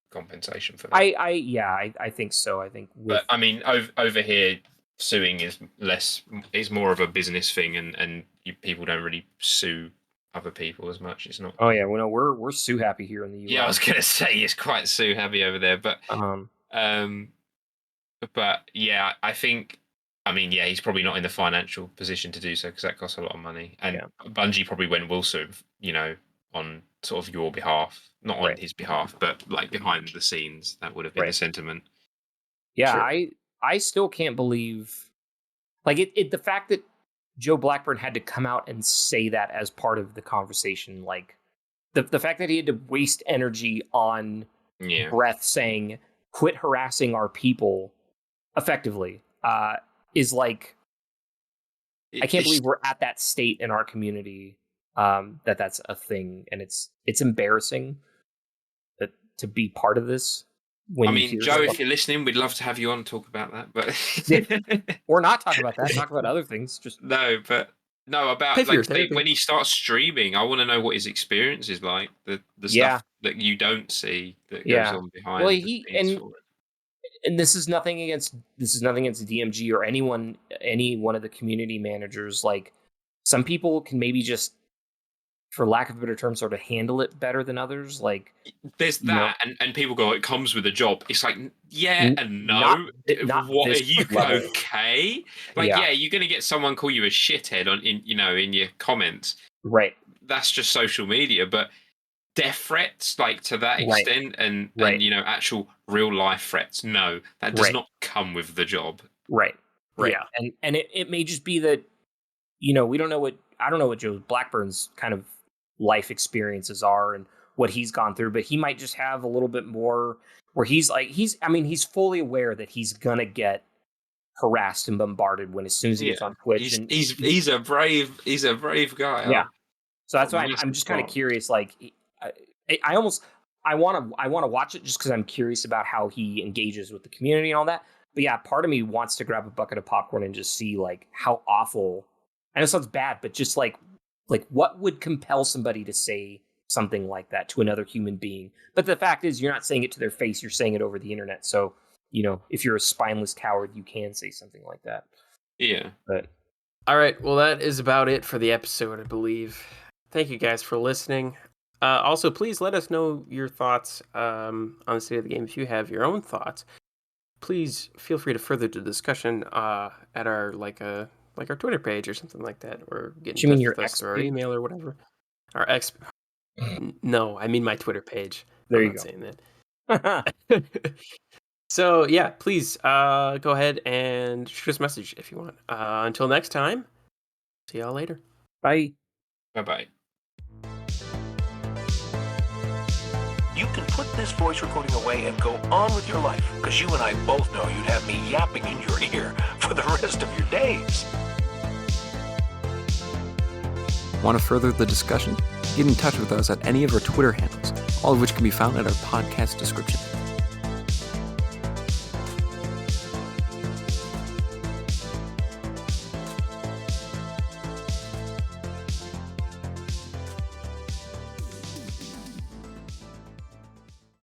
compensation for that. I think so. I think, but I mean, over here, suing is more of a business thing, and people don't really sue other people as much. It's not. Oh yeah, well, no, we're sue happy here in the US. Yeah, I was gonna say it's quite sue happy over there, but yeah, I think. I mean, yeah, he's probably not in the financial position to do so because that costs a lot of money, and Bungie probably will sue, on sort of your behalf, not on his behalf, but like behind the scenes. That would have been the sentiment. Yeah, sure. I still can't believe, like the fact that Joe Blackburn had to come out and say that as part of the conversation, like the fact that he had to waste energy on breath saying, quit harassing our people effectively, is like, I can't believe we're at that state in our community, that's a thing. And it's embarrassing to be part of this. I mean, Joe, if you're listening, we'd love to have you on and talk about that, but we're not talking about that. Talk about other things. About like when he starts streaming. I want to know what his experience is like. The stuff that you don't see that goes on behind. Well, and this is nothing against DMG or any one of the community managers. Like, some people can maybe just, for lack of a better term, sort of handle it better than others. Like, there's that, and people go, it comes with a job. It's like, and no. Not what are you level. Okay? Like, you're gonna get someone call you a shithead in your comments. Right. That's just social media, but death threats, like, to that extent, and actual real life threats, no, that does not come with the job. Right. Yeah. And it may just be that, I don't know what Joe Blackburn's kind of life experiences are and what he's gone through, but he might just have a little bit more where he's fully aware that he's gonna get harassed and bobombarded as soon as he gets on Twitch. He's a brave guy. Yeah. So that's why I'm just kind of curious. Like, I want to watch it just because I'm curious about how he engages with the community and all that. But yeah, part of me wants to grab a bucket of popcorn and just see like how awful. I know it sounds bad, but just like what would compel somebody to say something like that to another human being? But the fact is, you're not saying it to their face; you're saying it over the internet. So, if you're a spineless coward, you can say something like that. Yeah. But all right, well, that is about it for the episode, I believe. Thank you guys for listening. Also, please let us know your thoughts on the state of the game. If you have your own thoughts, please feel free to further the discussion at our our Twitter page or something like that, or get in touch with us or our email or whatever. Our X. No, I mean my Twitter page. There I'm you not go. Saying that. So yeah, please go ahead and shoot us a message if you want. Until next time, see y'all later. Bye. Bye. You can put this voice recording away and go on with your life, because you and I both know you'd have me yapping in your ear for the rest of your days. Want to further the discussion? Get in touch with us at any of our Twitter handles, all of which can be found at our podcast description.